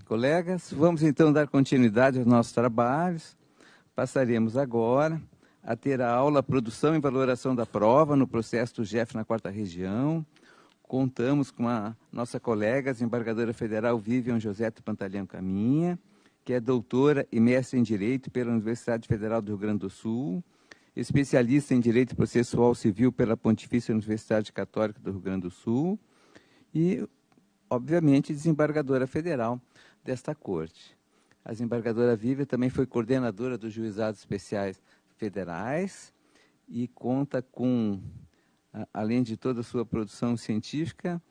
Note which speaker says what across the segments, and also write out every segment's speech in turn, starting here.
Speaker 1: colegas, vamos então dar continuidade aos nossos trabalhos. Passaremos agora a ter a aula Produção e Valoração da Prova no processo do GEF na 4ª Região. Contamos com a nossa colega, desembargadora federal Vivian Josete Pantaleão Caminha, que é doutora e mestre em Direito pela Universidade Federal do Rio Grande do Sul, especialista em Direito Processual Civil pela Pontifícia Universidade Católica do Rio Grande do Sul e, obviamente, desembargadora federal desta corte. A desembargadora Vivian também foi coordenadora dos Juizados Especiais Federais e conta com, além de toda a sua produção científica,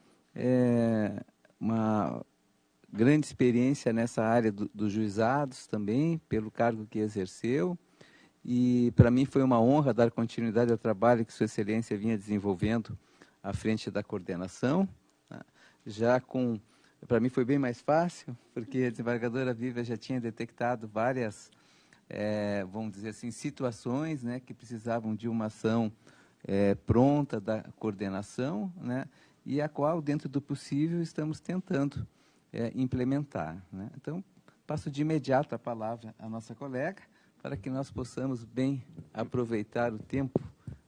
Speaker 1: uma grande experiência nessa área dos juizados também, pelo cargo que exerceu. E para mim foi uma honra dar continuidade ao trabalho que Sua Excelência vinha desenvolvendo à frente da coordenação. Para mim foi bem mais fácil, porque a desembargadora Vivian já tinha detectado várias, vamos dizer assim, situações, né, que precisavam de uma ação pronta da coordenação, né, e a qual, dentro do possível, estamos tentando implementar, né. Então, passo de imediato a palavra à nossa colega, para que nós possamos bem aproveitar o tempo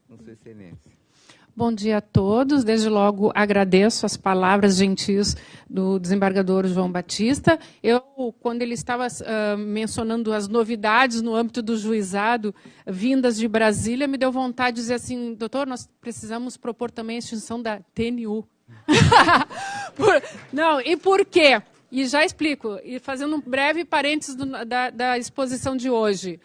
Speaker 1: com Sua Excelência.
Speaker 2: Bom dia a todos. Desde logo agradeço as palavras gentis do desembargador João Batista. Quando ele estava mencionando as novidades no âmbito do juizado vindas de Brasília, me deu vontade de dizer assim, doutor, nós precisamos propor também a extinção da TNU. Não, e por quê? E já explico, e fazendo um breve parênteses da exposição de hoje.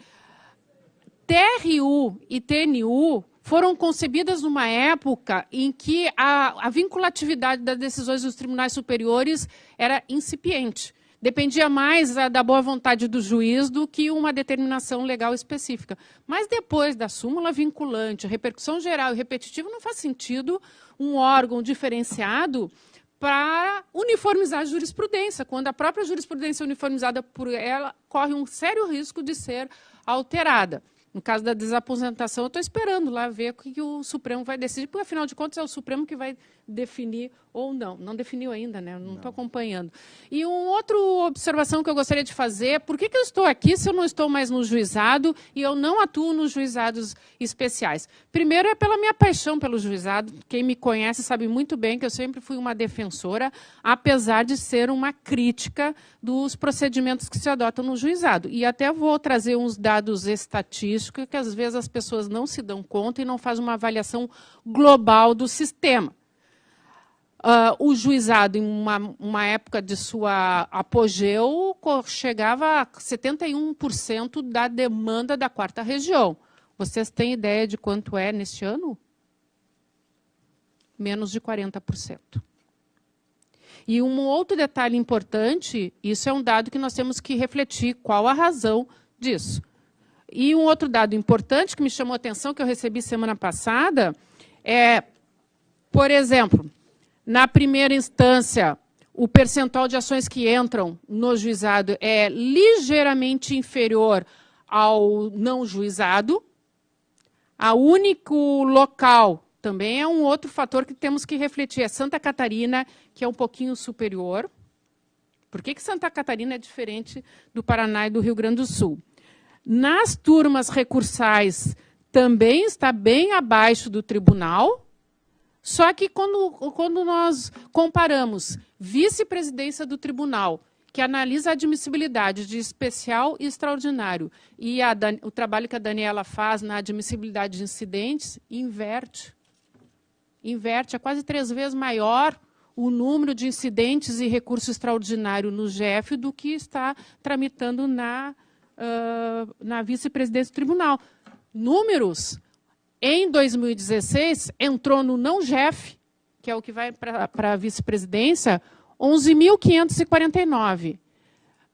Speaker 2: TRU e TNU foram concebidas numa época em que a vinculatividade das decisões dos tribunais superiores era incipiente. Dependia mais da boa vontade do juiz do que uma determinação legal específica. Mas depois da súmula vinculante, repercussão geral e repetitiva, não faz sentido um órgão diferenciado para uniformizar a jurisprudência. Quando a própria jurisprudência é uniformizada por ela, corre um sério risco de ser alterada. No caso da desaposentação, eu estou esperando lá ver o que o Supremo vai decidir, porque, afinal de contas, é o Supremo que vai definir ou não. Não definiu ainda, né? Não estou acompanhando. E uma outra observação que eu gostaria de fazer, por que eu estou aqui se eu não estou mais no juizado e eu não atuo nos juizados especiais? Primeiro é pela minha paixão pelo juizado. Quem me conhece sabe muito bem que eu sempre fui uma defensora, apesar de ser uma crítica dos procedimentos que se adotam no juizado. E até vou trazer uns dados estatísticos que, às vezes, as pessoas não se dão conta e não fazem uma avaliação global do sistema. O juizado, em uma época de sua apogeu, chegava a 71% da demanda da 4ª Região. Vocês têm ideia de quanto é neste ano? Menos de 40%. E um outro detalhe importante, isso é um dado que nós temos que refletir, qual a razão disso. E um outro dado importante que me chamou a atenção, que eu recebi semana passada, por exemplo, na primeira instância, o percentual de ações que entram no juizado é ligeiramente inferior ao não juizado. O único local, também é um outro fator que temos que refletir, é Santa Catarina, que é um pouquinho superior. Por que Santa Catarina é diferente do Paraná e do Rio Grande do Sul? Nas turmas recursais, também está bem abaixo do tribunal. Só que quando nós comparamos vice-presidência do tribunal, que analisa a admissibilidade de especial e extraordinário, e o trabalho que a Daniela faz na admissibilidade de incidentes, inverte. Inverte, é quase 3 vezes maior o número de incidentes e recurso extraordinário no GEF do que está tramitando na vice-presidência do tribunal. Números... Em 2016, entrou no não-GEF, que é o que vai para a vice-presidência, 11.549.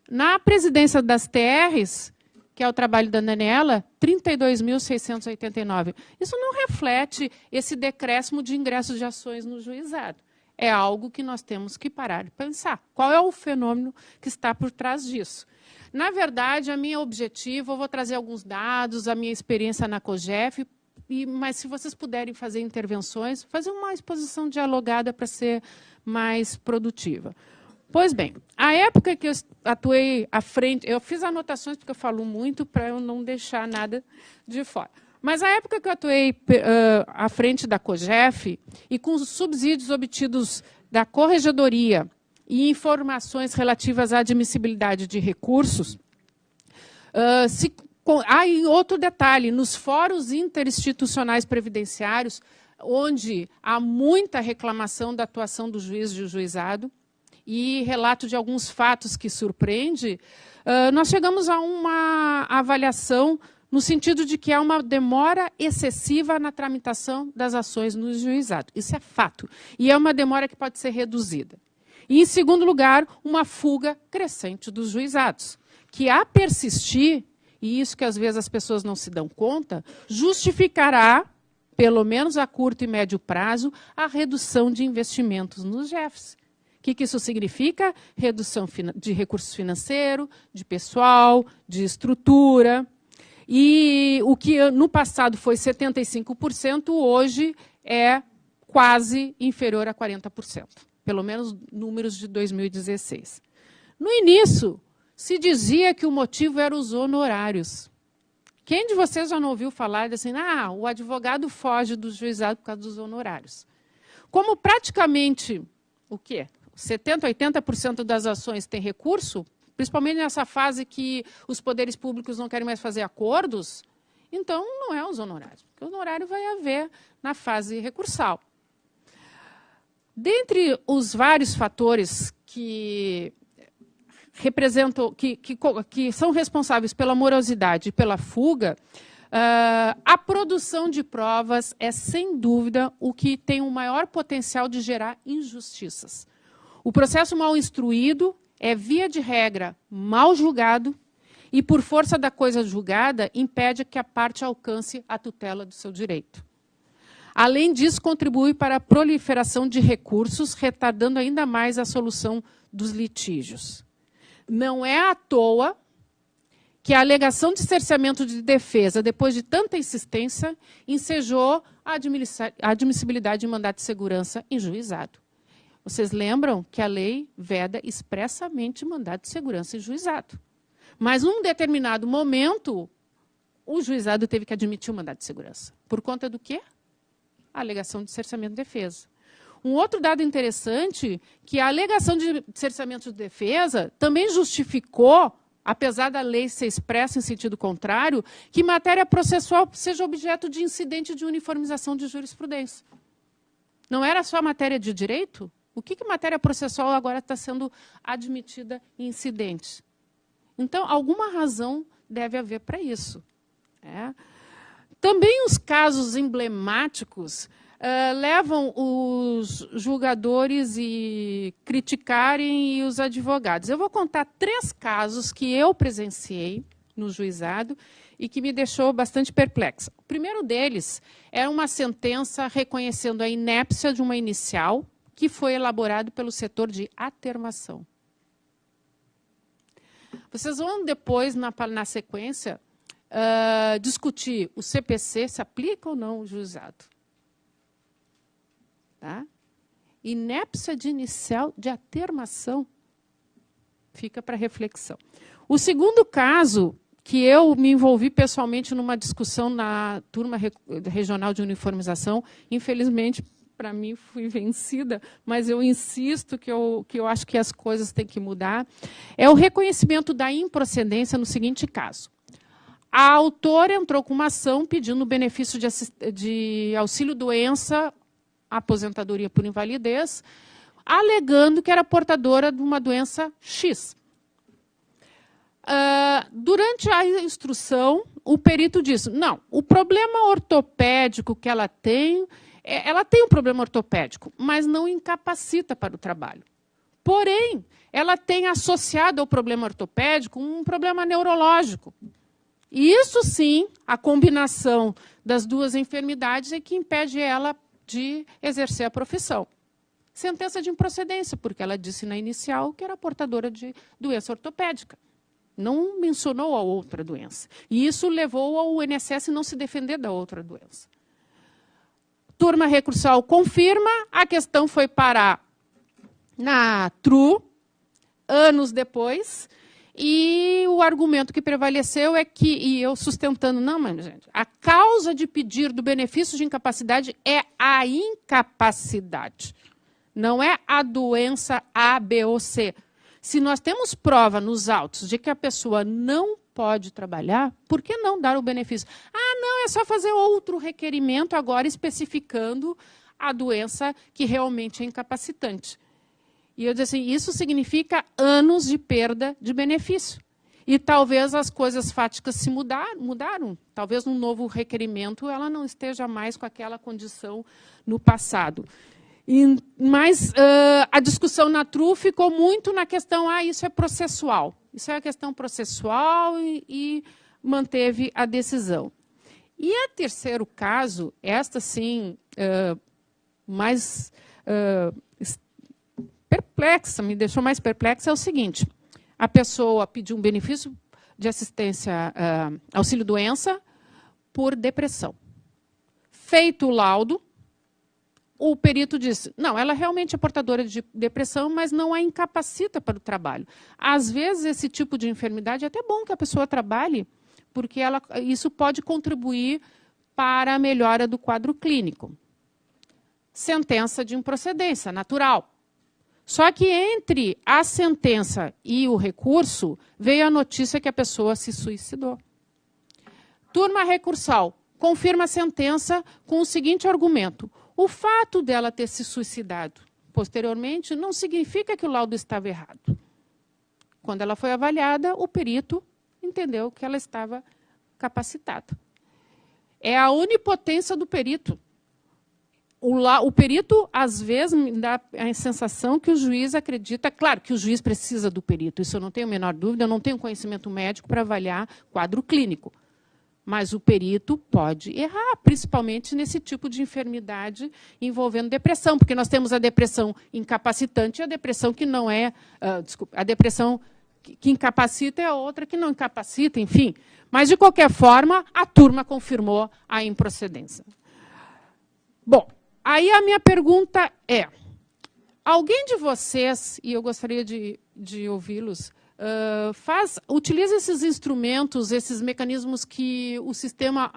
Speaker 2: Na presidência das TRs, que é o trabalho da Daniela, 32.689. Isso não reflete esse decréscimo de ingressos de ações no juizado. É algo que nós temos que parar de pensar. Qual é o fenômeno que está por trás disso? Na verdade, a minha objetivo, eu vou trazer alguns dados, a minha experiência na COGEF, mas se vocês puderem fazer intervenções, fazer uma exposição dialogada para ser mais produtiva. Pois bem, a época que eu atuei à frente, eu fiz anotações porque eu falo muito para eu não deixar nada de fora. Mas a época que eu atuei à frente da COGEF e com os subsídios obtidos da Corregedoria e informações relativas à admissibilidade de recursos, e outro detalhe, nos fóruns interinstitucionais previdenciários, onde há muita reclamação da atuação do juiz e do juizado, e relato de alguns fatos que surpreende, nós chegamos a uma avaliação no sentido de que há uma demora excessiva na tramitação das ações no juizado. Isso é fato. E é uma demora que pode ser reduzida. E, em segundo lugar, uma fuga crescente dos juizados, que, a persistir, e isso que às vezes as pessoas não se dão conta, justificará, pelo menos a curto e médio prazo, a redução de investimentos nos JEFs. O que isso significa? Redução de recursos financeiros, de pessoal, de estrutura. E o que no passado foi 75%, hoje é quase inferior a 40%. Pelo menos números de 2016. No início, se dizia que o motivo era os honorários. Quem de vocês já não ouviu falar assim, o advogado foge do juizado por causa dos honorários? Como praticamente, 70%, 80% das ações têm recurso, principalmente nessa fase que os poderes públicos não querem mais fazer acordos, então não é os honorários, porque o honorário vai haver na fase recursal. Dentre os vários fatores que representam, que são responsáveis pela morosidade e pela fuga, a produção de provas é, sem dúvida, o que tem o maior potencial de gerar injustiças. O processo mal instruído é, via de regra, mal julgado e, por força da coisa julgada, impede que a parte alcance a tutela do seu direito. Além disso, contribui para a proliferação de recursos, retardando ainda mais a solução dos litígios. Não é à toa que a alegação de cerceamento de defesa, depois de tanta insistência, ensejou a admissibilidade de mandado de segurança em juizado. Vocês lembram que a lei veda expressamente mandado de segurança em juizado. Mas, num determinado momento, o juizado teve que admitir o mandado de segurança. Por conta do quê? A alegação de cerceamento de defesa. Um outro dado interessante, que a alegação de cerceamento de defesa também justificou, apesar da lei ser expressa em sentido contrário, que matéria processual seja objeto de incidente de uniformização de jurisprudência. Não era só matéria de direito? O que matéria processual agora está sendo admitida em incidentes? Então, alguma razão deve haver para isso. Também os casos emblemáticos levam os julgadores a criticarem os advogados. Eu vou contar 3 casos que eu presenciei no juizado e que me deixou bastante perplexa. O primeiro deles é uma sentença reconhecendo a inépcia de uma inicial que foi elaborado pelo setor de atermação. Vocês vão depois, na sequência, discutir o CPC, se aplica ou não o juizado. Tá? Inépcia de inicial de atermação. Fica para reflexão. O segundo caso, que eu me envolvi pessoalmente numa discussão na turma regional de uniformização, infelizmente, para mim, fui vencida, mas eu insisto que eu acho que as coisas têm que mudar, é o reconhecimento da improcedência no seguinte caso. A autora entrou com uma ação pedindo benefício de auxílio-doença, aposentadoria por invalidez, alegando que era portadora de uma doença X. Durante a instrução, o perito disse, não, o problema ortopédico que ela tem um problema ortopédico, mas não incapacita para o trabalho. Porém, ela tem associado ao problema ortopédico um problema neurológico. E isso, sim, a combinação das duas enfermidades é que impede ela de exercer a profissão. Sentença de improcedência, porque ela disse na inicial que era portadora de doença ortopédica. Não mencionou a outra doença. E isso levou ao INSS não se defender da outra doença. Turma recursal confirma, a questão foi parar na TRU, anos depois, e o argumento que prevaleceu é que, e eu sustentando, não, mas, gente, a causa de pedir do benefício de incapacidade é a incapacidade, não é a doença A, B ou C. Se nós temos prova nos autos de que a pessoa não pode trabalhar, por que não dar o benefício? Ah, não, é só fazer outro requerimento agora especificando a doença que realmente é incapacitante. E eu disse assim, isso significa anos de perda de benefício. E talvez as coisas fáticas se mudaram. Talvez num novo requerimento ela não esteja mais com aquela condição no passado. Mas a discussão na TRU ficou muito na questão, isso é processual. Isso é a questão processual e manteve a decisão. E a terceiro caso, esta sim, mais perplexa, me deixou mais perplexa, é o seguinte, a pessoa pediu um benefício de assistência, auxílio-doença, por depressão. Feito o laudo, o perito disse, não, ela realmente é portadora de depressão, mas não a incapacita para o trabalho. Às vezes, esse tipo de enfermidade é até bom que a pessoa trabalhe, porque isso pode contribuir para a melhora do quadro clínico. Sentença de improcedência, natural. Só que entre a sentença e o recurso, veio a notícia que a pessoa se suicidou. Turma recursal confirma a sentença com o seguinte argumento. O fato dela ter se suicidado posteriormente não significa que o laudo estava errado. Quando ela foi avaliada, o perito entendeu que ela estava capacitada. É a onipotência do perito. O perito, às vezes, me dá a sensação que o juiz acredita... Claro que o juiz precisa do perito, isso eu não tenho a menor dúvida, eu não tenho conhecimento médico para avaliar quadro clínico. Mas o perito pode errar, principalmente nesse tipo de enfermidade envolvendo depressão, porque nós temos a depressão incapacitante e a depressão que não é... a depressão que incapacita é a outra que não incapacita, enfim. Mas, de qualquer forma, a turma confirmou a improcedência. Bom, aí a minha pergunta é, alguém de vocês, e eu gostaria de ouvi-los, utiliza esses instrumentos, esses mecanismos que o sistema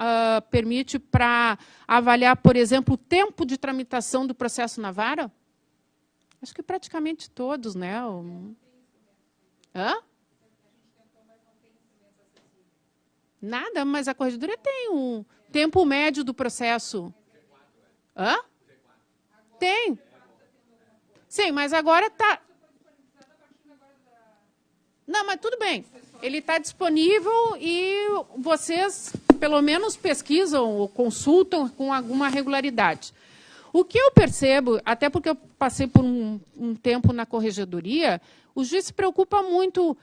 Speaker 2: permite para avaliar, por exemplo, o tempo de tramitação do processo na vara? Acho que praticamente todos, né? Hã? Nada, mas a corregedoria tem um tempo médio do processo. Hã? Tem. Sim, mas agora está... Não, mas tudo bem. Ele está disponível e vocês, pelo menos, pesquisam ou consultam com alguma regularidade. O que eu percebo, até porque eu passei por um tempo na corregedoria, o juiz se preocupa muito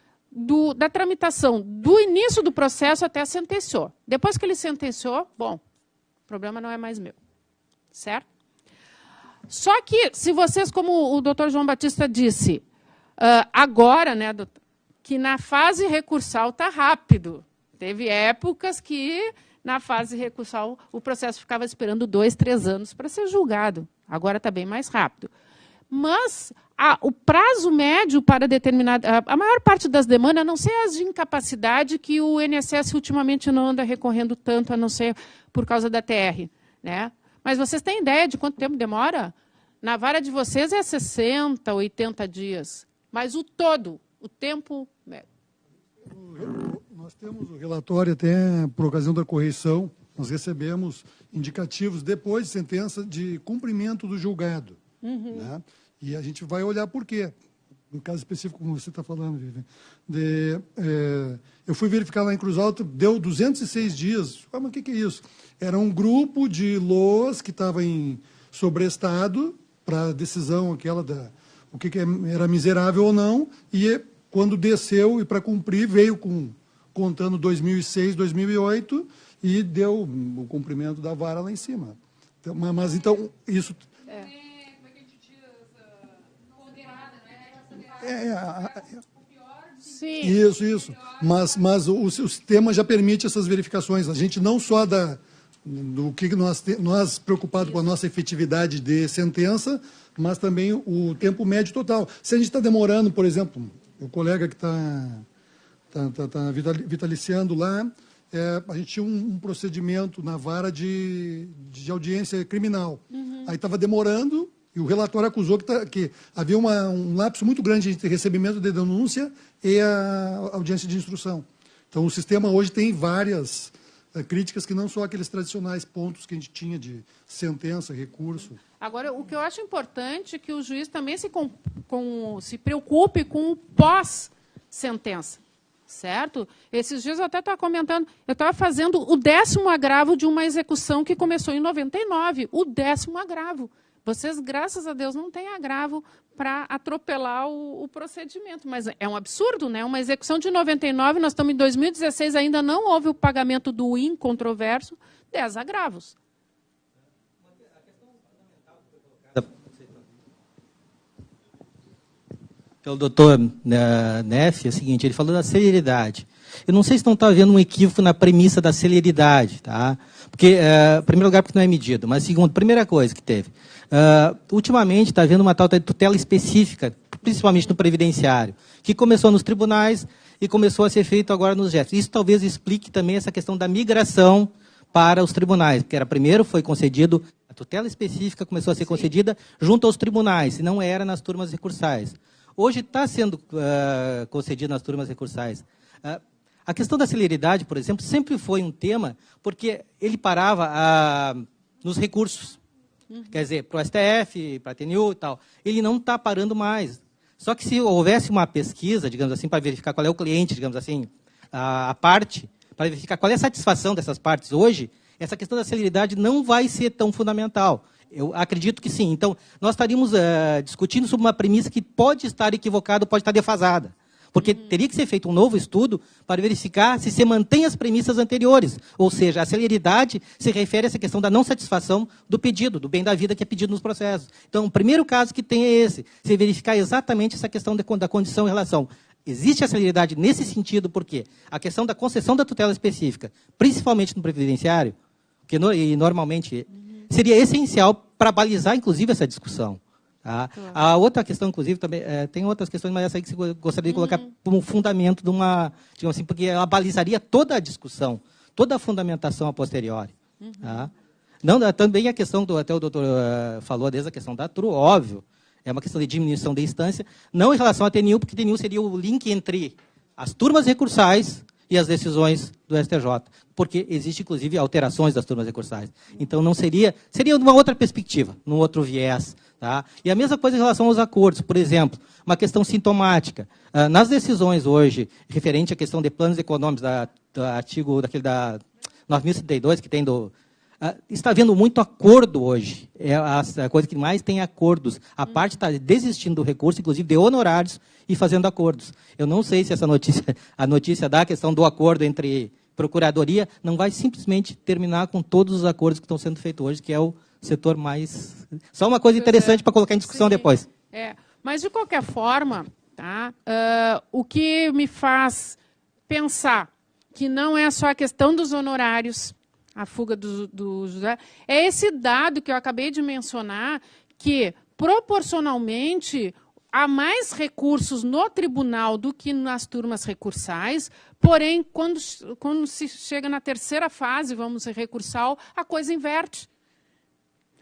Speaker 2: da tramitação, do início do processo até sentenciou. Depois que ele sentenciou, bom, o problema não é mais meu. Certo? Só que, se vocês, como o doutor João Batista disse, agora, né, doutor, que na fase recursal está rápido. Teve épocas que, na fase recursal, o processo ficava esperando 2, 3 anos para ser julgado. Agora está bem mais rápido. Mas o prazo médio para determinada... A maior parte das demandas, a não ser as de incapacidade, que o INSS ultimamente não anda recorrendo tanto, a não ser por causa da TR. Né? Mas vocês têm ideia de quanto tempo demora? Na vara de vocês é 60, 80 dias. Mas o todo, o tempo médio.
Speaker 3: Nós temos o relatório, até por ocasião da correição, nós recebemos indicativos, depois de sentença, de cumprimento do julgado. Uhum. Né? E a gente vai olhar por quê. No caso específico, como você está falando, Vivian, eu fui verificar lá em Cruz Alta, deu 206 dias. Mas o que é isso? Era um grupo de LOAs que estava em sobrestado para a decisão aquela o que era miserável ou não, e quando desceu e para cumprir, veio contando 2006, 2008, e deu o cumprimento da vara lá em cima. Então, mas então, isso... Como é que a gente diz? Ponderada, né?
Speaker 2: Sim.
Speaker 3: Isso. Mas o sistema já permite essas verificações. A gente não só do que nós preocupados com a nossa efetividade de sentença, mas também o tempo médio total. Se a gente está demorando, por exemplo, o colega que está vitaliciando lá, a gente tinha um procedimento na vara de audiência criminal. Aí estava demorando, e o relatório acusou que havia um lapso muito grande entre recebimento de denúncia e a audiência de instrução. Então, o sistema hoje tem várias críticas que não são aqueles tradicionais pontos que a gente tinha de sentença, recurso.
Speaker 2: Agora, o que eu acho importante é que o juiz também se preocupe com o pós-sentença, certo? Esses dias eu até estava comentando, eu estava fazendo o 10º agravo de uma execução que começou em 99, o 10º agravo. Vocês, graças a Deus, não têm agravo para atropelar o procedimento. Mas é um absurdo, né? Uma execução de 99, nós estamos em 2016, ainda não houve o pagamento do incontroverso, 10 agravos.
Speaker 4: Pelo doutor Neff, é o seguinte, ele falou da celeridade. Eu não sei se não está havendo um equívoco na premissa da celeridade, tá? Porque, em primeiro lugar, porque não é medido, mas, segundo, primeira coisa que teve, ultimamente está havendo uma tal de tutela específica, principalmente no previdenciário, que começou nos tribunais e começou a ser feito agora nos GEFs. Isso talvez explique também essa questão da migração para os tribunais, porque primeiro foi concedido, a tutela específica começou a ser concedida junto aos tribunais, e não era nas turmas recursais. Hoje está sendo concedido nas turmas recursais. A questão da celeridade, por exemplo, sempre foi um tema, porque ele parava nos recursos. Quer dizer, para o STF, para a TNU e tal. Ele não está parando mais. Só que se houvesse uma pesquisa, digamos assim, para verificar qual é o cliente, digamos assim, a parte, para verificar qual é a satisfação dessas partes hoje, essa questão da celeridade não vai ser tão fundamental. Eu acredito que sim. Então, nós estaríamos discutindo sobre uma premissa que pode estar equivocada, pode estar defasada. Porque teria que ser feito um novo estudo para verificar se mantém as premissas anteriores. Ou seja, a celeridade se refere a essa questão da não satisfação do pedido, do bem da vida que é pedido nos processos. Então, o primeiro caso que tem é esse, se verificar exatamente essa questão da condição em relação. Existe a celeridade nesse sentido, porque a questão da concessão da tutela específica, principalmente no previdenciário, que normalmente seria essencial para balizar, inclusive, essa discussão. Tá? Claro. A outra questão, inclusive, também tem outras questões, mas essa aí que você gostaria de colocar como fundamento de uma, digamos assim, porque ela balizaria toda a discussão, toda a fundamentação a posteriori. Tá? Não, também a questão, até o doutor falou desde a questão da TRU, óbvio, é uma questão de diminuição da instância, não em relação à TNU, porque a TNU seria o link entre as turmas recursais e as decisões do STJ, porque existe, inclusive, alterações das turmas recursais. Então, não seria uma outra perspectiva, num outro viés. Tá? E a mesma coisa em relação aos acordos. Por exemplo, uma questão sintomática. Nas decisões hoje, referente à questão de planos econômicos, do artigo da 9.072, que tem está havendo muito acordo hoje. É a coisa que mais tem acordos. A parte está desistindo do recurso, inclusive de honorários, e fazendo acordos. Eu não sei se a notícia da questão do acordo entre procuradoria não vai simplesmente terminar com todos os acordos que estão sendo feitos hoje, que é o setor mais... Só uma coisa interessante para colocar em discussão depois.
Speaker 2: Mas, de qualquer forma, tá? O que me faz pensar que não é só a questão dos honorários, a fuga do José, é esse dado que eu acabei de mencionar, que, proporcionalmente, há mais recursos no tribunal do que nas turmas recursais, porém, quando se chega na terceira fase, vamos ser recursal, a coisa inverte.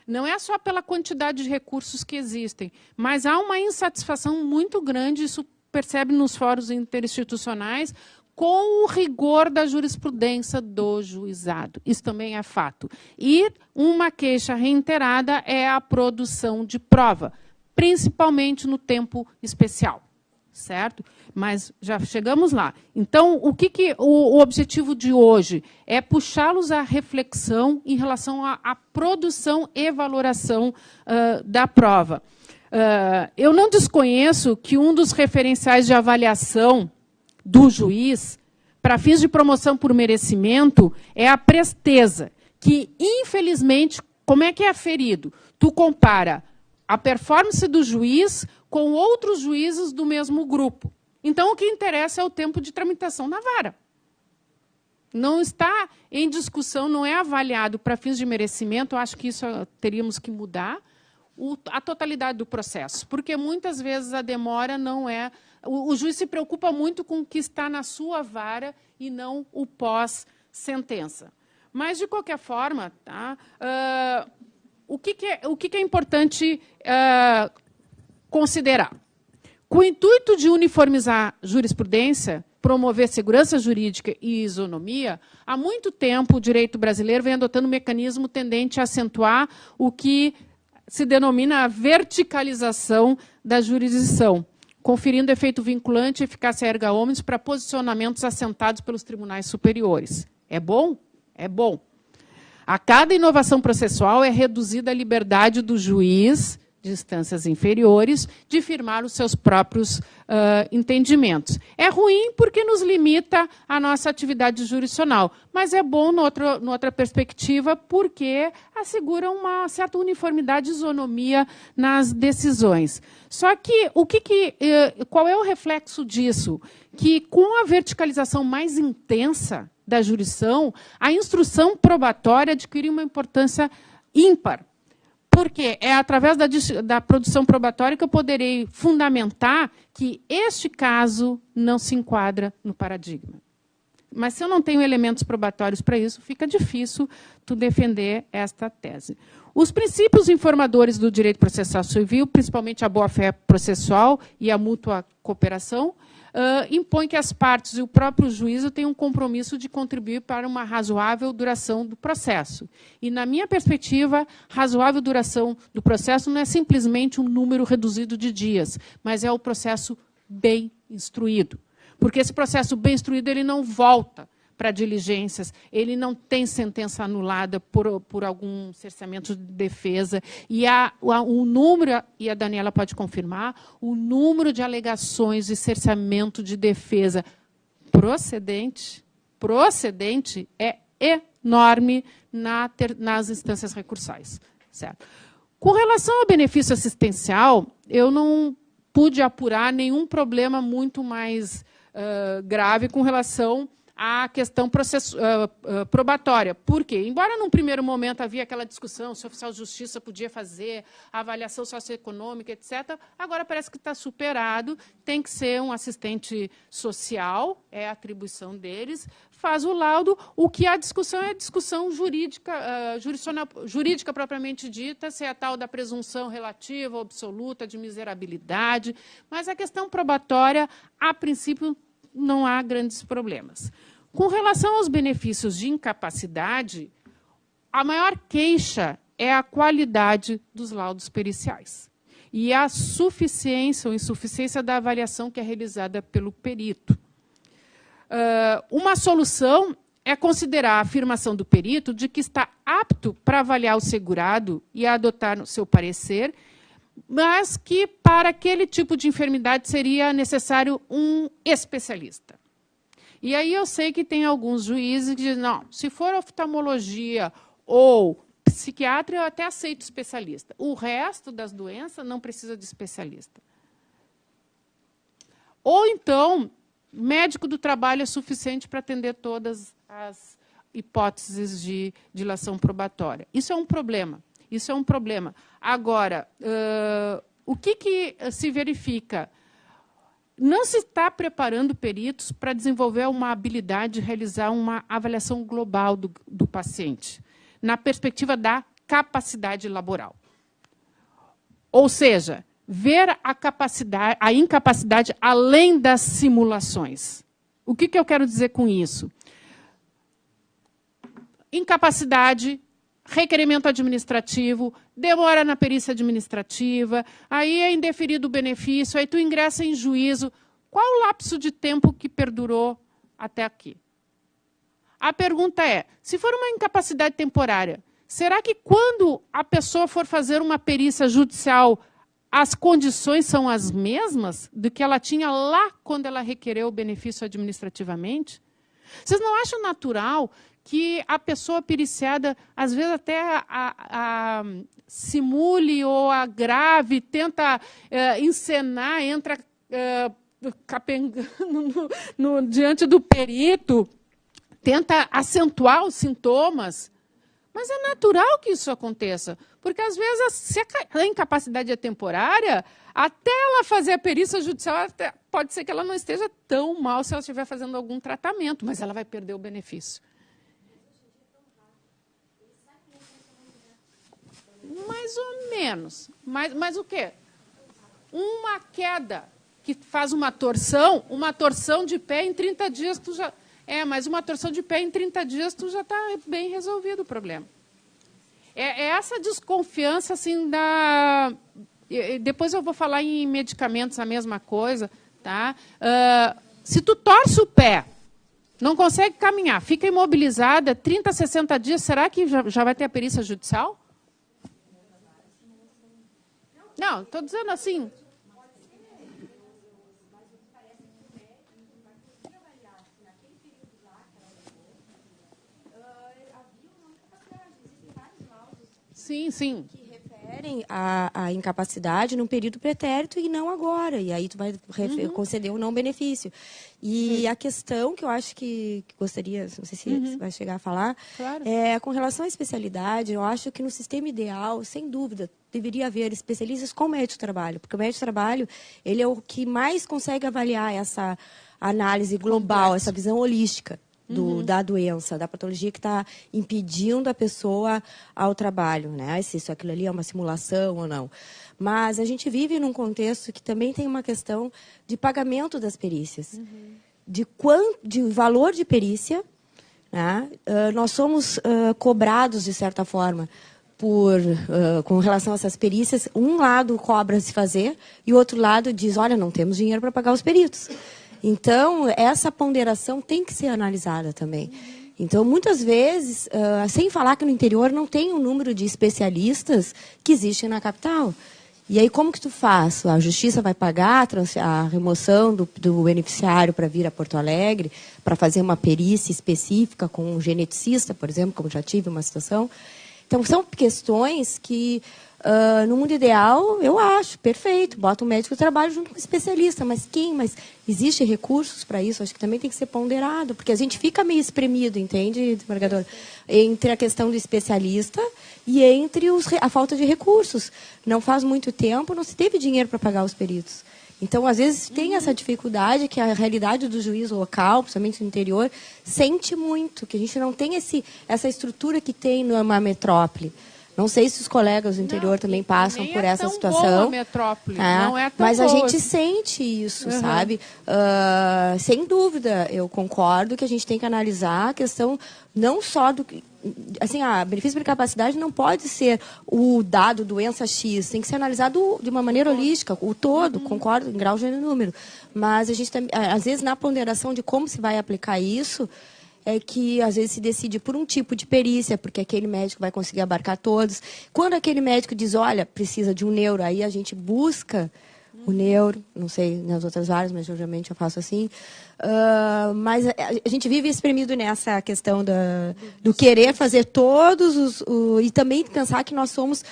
Speaker 2: Não é só pela quantidade de recursos que existem, mas há uma insatisfação muito grande, isso percebe nos fóruns interinstitucionais, com o rigor da jurisprudência do juizado. Isso também é fato. E uma queixa reiterada é a produção de prova, principalmente no tempo especial, certo? Mas já chegamos lá. Então, o objetivo de hoje é puxá-los à reflexão em relação à produção e valoração da prova. Eu não desconheço que um dos referenciais de avaliação do juiz, para fins de promoção por merecimento, é a presteza, que, infelizmente, como é que é aferido? Tu compara a performance do juiz com outros juízes do mesmo grupo. Então, o que interessa é o tempo de tramitação na vara. Não está em discussão, não é avaliado para fins de merecimento, eu acho que isso teríamos que mudar. a totalidade do processo, porque muitas vezes a demora não é... O juiz se preocupa muito com o que está na sua vara e não o pós-sentença. Mas, de qualquer forma, tá, o que é importante considerar? Com o intuito de uniformizar jurisprudência, promover segurança jurídica e isonomia, há muito tempo o direito brasileiro vem adotando um mecanismo tendente a acentuar o que se denomina a verticalização da jurisdição, conferindo efeito vinculante e eficácia erga omnes para posicionamentos assentados pelos tribunais superiores. É bom? É bom. A cada inovação processual é reduzida a liberdade do juiz de instâncias inferiores de firmar os seus próprios entendimentos. É ruim porque nos limita a nossa atividade jurisdicional, mas é bom, noutra perspectiva, porque assegura uma certa uniformidade e isonomia nas decisões. Só que, qual é o reflexo disso? Que, com a verticalização mais intensa da jurisdição, a instrução probatória adquire uma importância ímpar. Porque é através da produção probatória que eu poderei fundamentar que este caso não se enquadra no paradigma. Mas se eu não tenho elementos probatórios para isso, fica difícil tu defender esta tese. Os princípios informadores do direito processual civil, principalmente a boa-fé processual e a mútua cooperação, impõe que as partes e o próprio juízo tenham um compromisso de contribuir para uma razoável duração do processo. E, na minha perspectiva, razoável duração do processo não é simplesmente um número reduzido de dias, mas é o processo bem instruído. Porque esse processo bem instruído ele não volta para diligências, ele não tem sentença anulada por algum cerceamento de defesa. E o número, e a Daniela pode confirmar, o número de alegações de cerceamento de defesa procedente é enorme nas instâncias recursais. Certo? Com relação ao benefício assistencial, eu não pude apurar nenhum problema muito mais grave com relação à questão probatória. Por quê? Embora, num primeiro momento, havia aquela discussão se o oficial de justiça podia fazer a avaliação socioeconômica, etc., agora parece que está superado, tem que ser um assistente social, é a atribuição deles, faz o laudo, o que a discussão é a discussão jurídica, jurídica propriamente dita, se é a tal da presunção relativa, absoluta, de miserabilidade, mas a questão probatória, a princípio, não há grandes problemas. Com relação aos benefícios de incapacidade, a maior queixa é a qualidade dos laudos periciais e a suficiência ou insuficiência da avaliação que é realizada pelo perito. Uma solução é considerar a afirmação do perito de que está apto para avaliar o segurado e adotar o seu parecer, mas que, para aquele tipo de enfermidade, seria necessário um especialista. E aí eu sei que tem alguns juízes que dizem, não, se for oftalmologia ou psiquiatra, eu até aceito especialista. O resto das doenças não precisa de especialista. Ou então, médico do trabalho é suficiente para atender todas as hipóteses de dilação probatória. Isso é um problema. Isso é um problema. Agora, o que se verifica? Não se está preparando peritos para desenvolver uma habilidade de realizar uma avaliação global do paciente, na perspectiva da capacidade laboral. Ou seja, ver a incapacidade além das simulações. O que eu quero dizer com isso? Incapacidade, requerimento administrativo, demora na perícia administrativa, aí é indeferido o benefício, aí tu ingressa em juízo. Qual o lapso de tempo que perdurou até aqui? A pergunta é, se for uma incapacidade temporária, será que quando a pessoa for fazer uma perícia judicial, as condições são as mesmas do que ela tinha lá quando ela requereu o benefício administrativamente? Vocês não acham natural que a pessoa periciada, às vezes, até simule ou agrave, tenta encenar, entra capengando diante do perito, tenta acentuar os sintomas, Mas é natural que isso aconteça, porque às vezes, se a incapacidade é temporária, até ela fazer a perícia judicial, pode ser que ela não esteja tão mal se ela estiver fazendo algum tratamento, mas ela vai perder o benefício. Mais ou menos. Mas o quê? Uma queda que faz uma torção de pé em 30 dias tu já... mas uma torção de pé em 30 dias tu já está bem resolvido o problema. É essa desconfiança, assim, da... Depois eu vou falar em medicamentos a mesma coisa, tá? Se tu torce o pé, não consegue caminhar, fica imobilizada, 30, 60 dias, será que já vai ter a perícia judicial? Não, estou dizendo assim... Sim, sim.
Speaker 5: Que referem à incapacidade num período pretérito e não agora. E aí tu vai conceder um não benefício. E a questão que eu acho que gostaria, não sei se você vai chegar a falar,
Speaker 2: claro,
Speaker 5: é com relação à especialidade, eu acho que no sistema ideal, sem dúvida, deveria haver especialistas com médico de trabalho, porque o médico de trabalho, ele é o que mais consegue avaliar essa análise global, essa visão holística da doença, da patologia que está impedindo a pessoa ao trabalho, né? Se isso, aquilo ali é uma simulação ou não. Mas a gente vive num contexto que também tem uma questão de pagamento das perícias, de valor de perícia, né? Nós somos cobrados, de certa forma, com relação a essas perícias. Um lado cobra se fazer e o outro lado diz, olha, não temos dinheiro para pagar os peritos. Então, essa ponderação tem que ser analisada também. Então, muitas vezes, sem falar que no interior não tem o número de especialistas que existem na capital. E aí, como que tu faz? A justiça vai pagar a remoção do beneficiário para vir a Porto Alegre, para fazer uma perícia específica com um geneticista, por exemplo, como já tive uma situação. Então, são questões que... no mundo ideal, eu acho, perfeito, bota um médico de trabalho junto com um especialista, mas existem recursos para isso? Acho que também tem que ser ponderado, porque a gente fica meio espremido, entende, desembargador? Entre a questão do especialista e entre a falta de recursos. Não faz muito tempo, não se teve dinheiro para pagar os peritos. Então, às vezes, tem essa dificuldade que a realidade do juiz local, principalmente no interior, sente muito, que a gente não tem essa estrutura que tem numa metrópole. Não sei se os colegas do interior também passam por essa situação. Não é tão boa a
Speaker 2: metrópole, não é tão
Speaker 5: mas
Speaker 2: boa.
Speaker 5: A gente sente isso, sabe? Sem dúvida, eu concordo que a gente tem que analisar a questão não só do... Assim, benefício por incapacidade não pode ser o dado doença X, tem que ser analisado de uma maneira holística, o todo, concordo, em grau, gênero e número. Mas a gente, às vezes, na ponderação de como se vai aplicar isso, é que, às vezes, se decide por um tipo de perícia, porque aquele médico vai conseguir abarcar todos. Quando aquele médico diz, olha, precisa de um neuro, aí a gente busca o neuro, não sei nas outras áreas, mas geralmente eu faço assim. Mas a gente vive espremido nessa questão do querer fazer todos e também pensar que nós somos,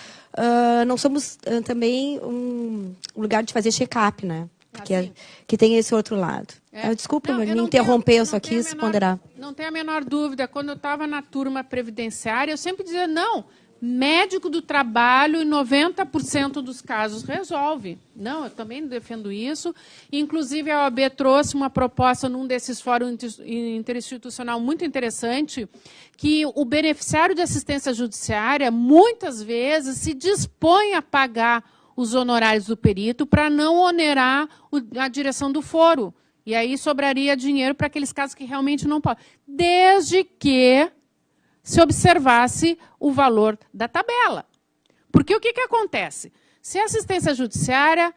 Speaker 5: não somos também um lugar de fazer check-up, né? Porque que tem esse outro lado. Desculpa me interromper, eu só quis ponderar.
Speaker 2: Não tem a menor dúvida. Quando eu estava na turma previdenciária, eu sempre dizia, não, médico do trabalho, em 90% dos casos, resolve. Não, eu também defendo isso. Inclusive, a OAB trouxe uma proposta num desses fóruns interinstitucional muito interessante, que o beneficiário de assistência judiciária, muitas vezes, se dispõe a pagar os honorários do perito para não onerar a direção do foro. E aí sobraria dinheiro para aqueles casos que realmente não podem. Desde que se observasse o valor da tabela. Porque o que acontece? Se a assistência judiciária,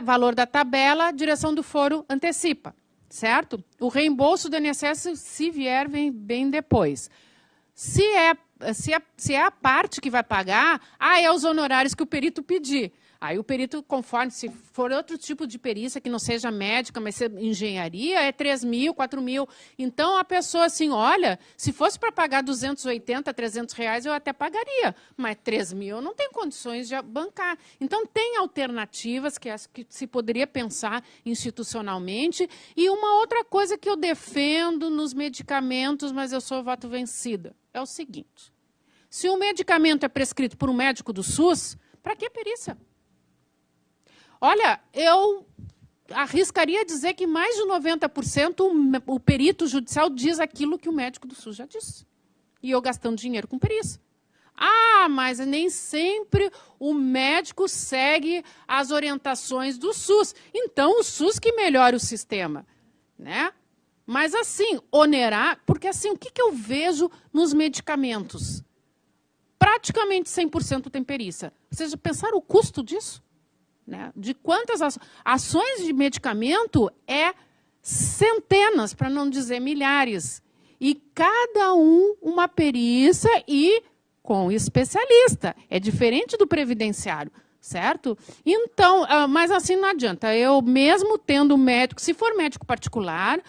Speaker 2: valor da tabela, a direção do foro antecipa, certo? O reembolso do INSS, se vier, vem bem depois. Se é a parte que vai pagar, é os honorários que o perito pedir. Aí o perito, conforme, se for outro tipo de perícia, que não seja médica, mas seja engenharia, é 3 mil, 4 mil. Então, a pessoa assim, olha, se fosse para pagar 280, 300 reais, eu até pagaria. Mas 3 mil eu não tenho condições de bancar. Então, tem alternativas que se poderia pensar institucionalmente. E uma outra coisa que eu defendo nos medicamentos, mas eu sou voto vencida, é o seguinte. Se um medicamento é prescrito por um médico do SUS, para que perícia? Olha, eu arriscaria dizer que mais de 90% o perito judicial diz aquilo que o médico do SUS já disse. E eu gastando dinheiro com perícia. Ah, mas nem sempre o médico segue as orientações do SUS. Então, o SUS que melhore o sistema, né? Mas, assim, onerar... Porque, assim, o que eu vejo nos medicamentos? Praticamente 100% tem perícia. Vocês já pensaram o custo disso? Né? De quantas ações de medicamento é centenas, para não dizer milhares. E cada uma perícia e com especialista. É diferente do previdenciário, certo? Então, mas assim não adianta. Eu mesmo tendo médico, se for médico particular,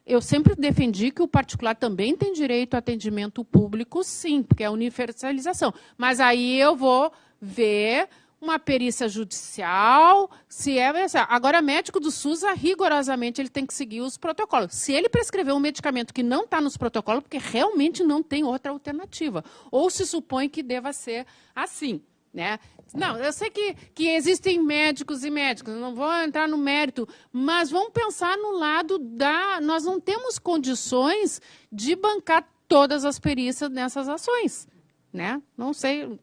Speaker 2: eu sempre defendi que o particular também tem direito a atendimento público, sim, porque é a universalização. Mas aí eu vou ver uma perícia judicial, se é... Agora, médico do SUS, rigorosamente, ele tem que seguir os protocolos. Se ele prescrever um medicamento que não está nos protocolos, porque realmente não tem outra alternativa. Ou se supõe que deva ser assim, né? Não, eu sei que existem médicos e médicos, não vou entrar no mérito, mas vamos pensar no lado da... Nós não temos condições de bancar todas as perícias nessas ações. Né? Não sei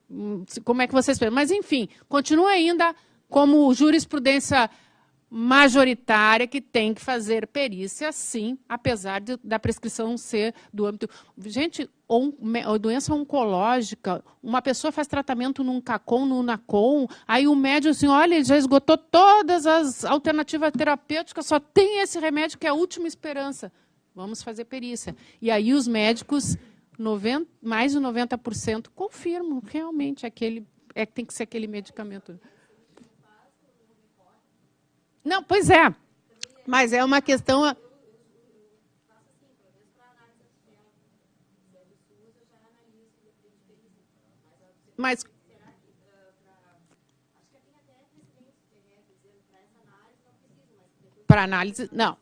Speaker 2: como é que vocês pensam, mas, enfim, continua ainda como jurisprudência majoritária que tem que fazer perícia, sim, apesar da prescrição ser do âmbito... Gente, doença oncológica, uma pessoa faz tratamento num CACOM, num NACOM, aí o médico assim, olha, ele já esgotou todas as alternativas terapêuticas, só tem esse remédio que é a última esperança. Vamos fazer perícia. E aí os médicos... mais de 90% confirmam realmente aquele tem que ser aquele medicamento. Não, pois é. Mas é uma questão... Mas... Para análise... Não,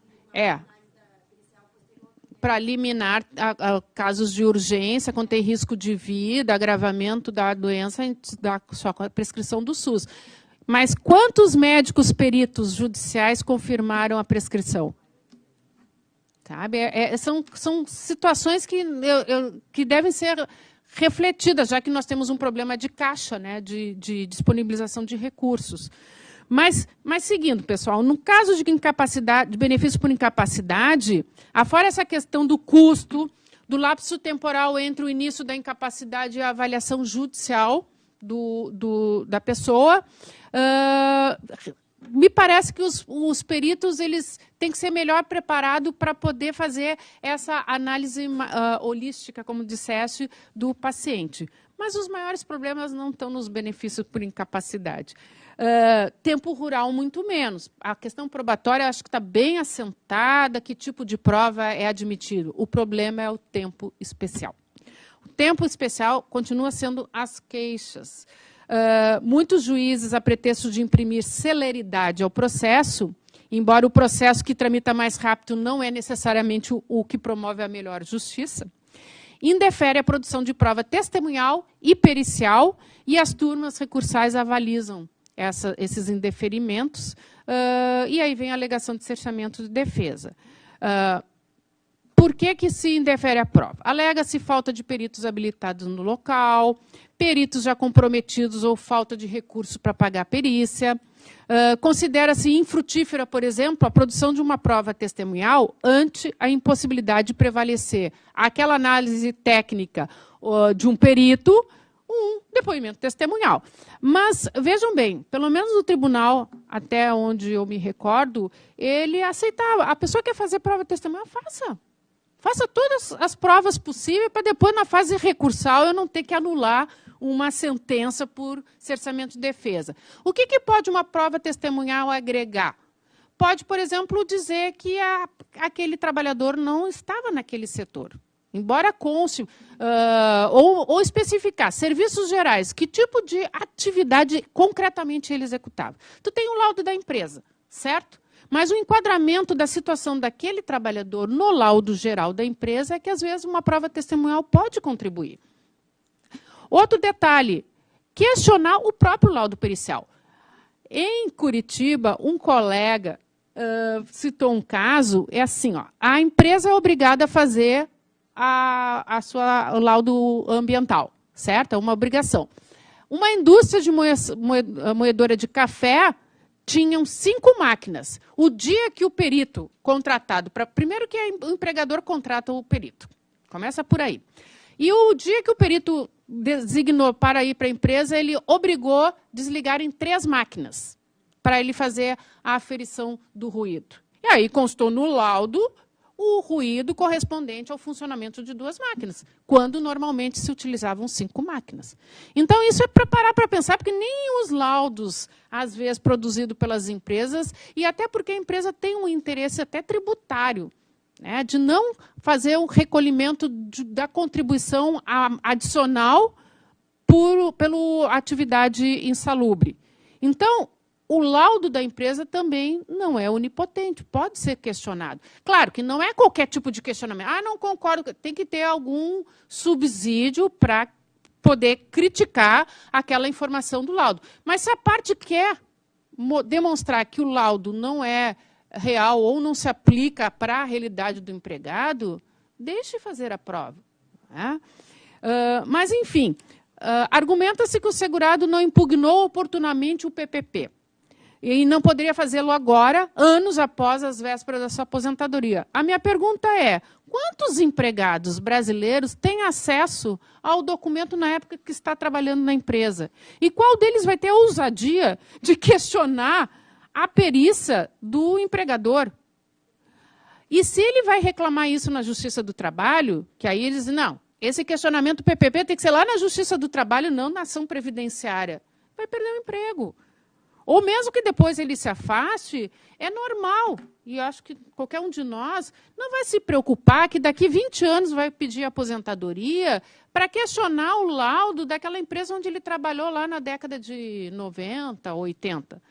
Speaker 2: para liminar casos de urgência, quando tem risco de vida, agravamento da doença, da só prescrição do SUS. Mas quantos médicos peritos judiciais confirmaram a prescrição? Sabe? São situações que devem ser refletidas, já que nós temos um problema de caixa, né, de disponibilização de recursos. Mas seguindo, pessoal, no caso de incapacidade, de benefício por incapacidade, afora essa questão do custo, do lapso temporal entre o início da incapacidade e a avaliação judicial da pessoa, me parece que os peritos eles têm que ser melhor preparados para poder fazer essa análise holística, como disseste, do paciente. Mas os maiores problemas não estão nos benefícios por incapacidade. Tempo rural, muito menos. A questão probatória, acho que está bem assentada, que tipo de prova é admitido. O problema é o tempo especial. O tempo especial continua sendo as queixas. Muitos juízes, a pretexto de imprimir celeridade ao processo, embora o processo que tramita mais rápido não é necessariamente o que promove a melhor justiça, indefere a produção de prova testemunhal e pericial, e as turmas recursais avalizam esses indeferimentos, e aí vem a alegação de cerceamento de defesa. Por que se indefere a prova? Alega-se falta de peritos habilitados no local, peritos já comprometidos ou falta de recurso para pagar a perícia. Considera-se infrutífera, por exemplo, a produção de uma prova testemunhal ante a impossibilidade de prevalecer aquela análise técnica de um perito, um depoimento testemunhal. Mas, vejam bem, pelo menos no tribunal, até onde eu me recordo, ele aceitava. A pessoa quer fazer prova testemunhal, faça. Faça todas as provas possíveis para depois, na fase recursal, eu não ter que anular uma sentença por cerceamento de defesa. O que pode uma prova testemunhal agregar? Pode, por exemplo, dizer que aquele trabalhador não estava naquele setor. Embora conste, ou especificar, serviços gerais, que tipo de atividade concretamente ele executava. Tu tem o laudo da empresa, certo? Mas o enquadramento da situação daquele trabalhador no laudo geral da empresa é que, às vezes, uma prova testemunhal pode contribuir. Outro detalhe, questionar o próprio laudo pericial. Em Curitiba, um colega citou um caso, é assim, ó, a empresa é obrigada a fazer o laudo ambiental, certo? É uma obrigação. Uma indústria de moedora de café tinham 5 máquinas. O dia que o perito contratado, primeiro que o empregador contrata o perito, começa por aí. E o dia que o perito designou para ir para a empresa, ele obrigou a desligar em 3 máquinas para ele fazer a aferição do ruído. E aí constou no laudo o ruído correspondente ao funcionamento de 2 máquinas, quando normalmente se utilizavam 5 máquinas. Então, isso é para parar para pensar, porque nem os laudos, às vezes, produzidos pelas empresas, e até porque a empresa tem um interesse até tributário, né, de não fazer o recolhimento da contribuição adicional pela atividade insalubre. Então, o laudo da empresa também não é onipotente, pode ser questionado. Claro que não é qualquer tipo de questionamento. Ah, não concordo, tem que ter algum subsídio para poder criticar aquela informação do laudo. Mas se a parte quer demonstrar que o laudo não é real ou não se aplica para a realidade do empregado, deixe fazer a prova. Né? Mas, enfim, argumenta-se que o segurado não impugnou oportunamente o PPP. E não poderia fazê-lo agora, anos após as vésperas da sua aposentadoria. A minha pergunta é, quantos empregados brasileiros têm acesso ao documento na época que está trabalhando na empresa? E qual deles vai ter a ousadia de questionar a perícia do empregador? E se ele vai reclamar isso na Justiça do Trabalho, que aí eles dizem, não, esse questionamento do PPP tem que ser lá na Justiça do Trabalho, não na ação previdenciária. Vai perder o emprego. Ou mesmo que depois ele se afaste, é normal. E eu acho que qualquer um de nós não vai se preocupar que daqui 20 anos vai pedir aposentadoria para questionar o laudo daquela empresa onde ele trabalhou lá na década de 90, 80.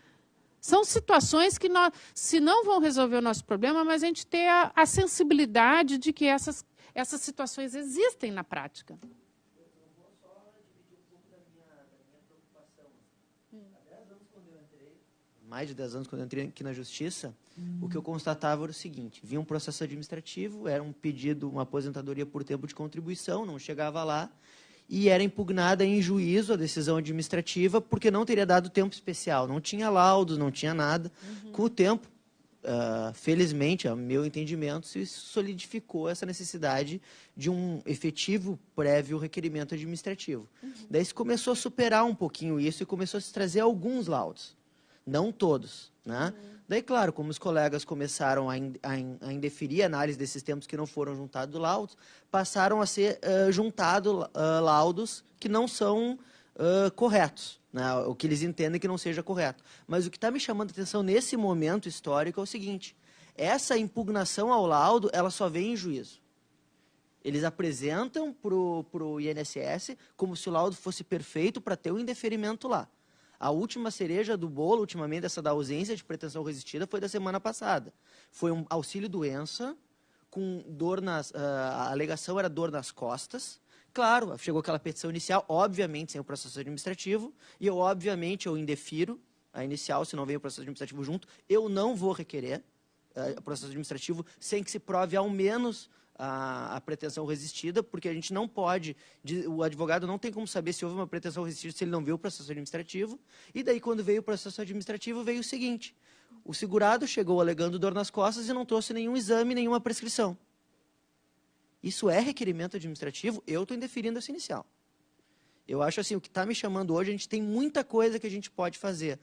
Speaker 2: São situações que, se não vão resolver o nosso problema, mas a gente ter a sensibilidade de que essas situações existem na prática.
Speaker 6: Mais de 10 anos, quando eu entrei aqui na Justiça, o que eu constatava era o seguinte, vinha um processo administrativo, era um pedido, uma aposentadoria por tempo de contribuição, não chegava lá, e era impugnada em juízo a decisão administrativa, porque não teria dado tempo especial, não tinha laudos, não tinha nada. Com o tempo, felizmente, a meu entendimento, se solidificou essa necessidade de um efetivo prévio requerimento administrativo. Daí se começou a superar um pouquinho isso e começou a se trazer alguns laudos. Não todos. Né? Daí, claro, como os colegas começaram a indeferir a análise desses tempos que não foram juntados laudos, passaram a ser juntados laudos que não são corretos, né? O que eles entendem que não seja correto. Mas o que está me chamando a atenção nesse momento histórico é o seguinte, essa impugnação ao laudo, ela só vem em juízo. Eles apresentam para o INSS como se o laudo fosse perfeito para ter o indeferimento lá. A última cereja do bolo, ultimamente, essa da ausência de pretensão resistida, foi da semana passada. Foi um auxílio-doença, com dor a alegação era dor nas costas. Claro, chegou aquela petição inicial, obviamente, sem o processo administrativo, e eu, obviamente, eu indefiro a inicial, se não vem o processo administrativo junto, eu não vou requerer o processo administrativo sem que se prove ao menos a pretensão resistida, porque a gente não pode, o advogado não tem como saber se houve uma pretensão resistida se ele não viu o processo administrativo, e daí quando veio o processo administrativo veio o seguinte, o segurado chegou alegando dor nas costas e não trouxe nenhum exame, nenhuma prescrição. Isso é requerimento administrativo, eu estou indeferindo essa inicial. Eu acho assim, o que está me chamando hoje, a gente tem muita coisa que a gente pode fazer,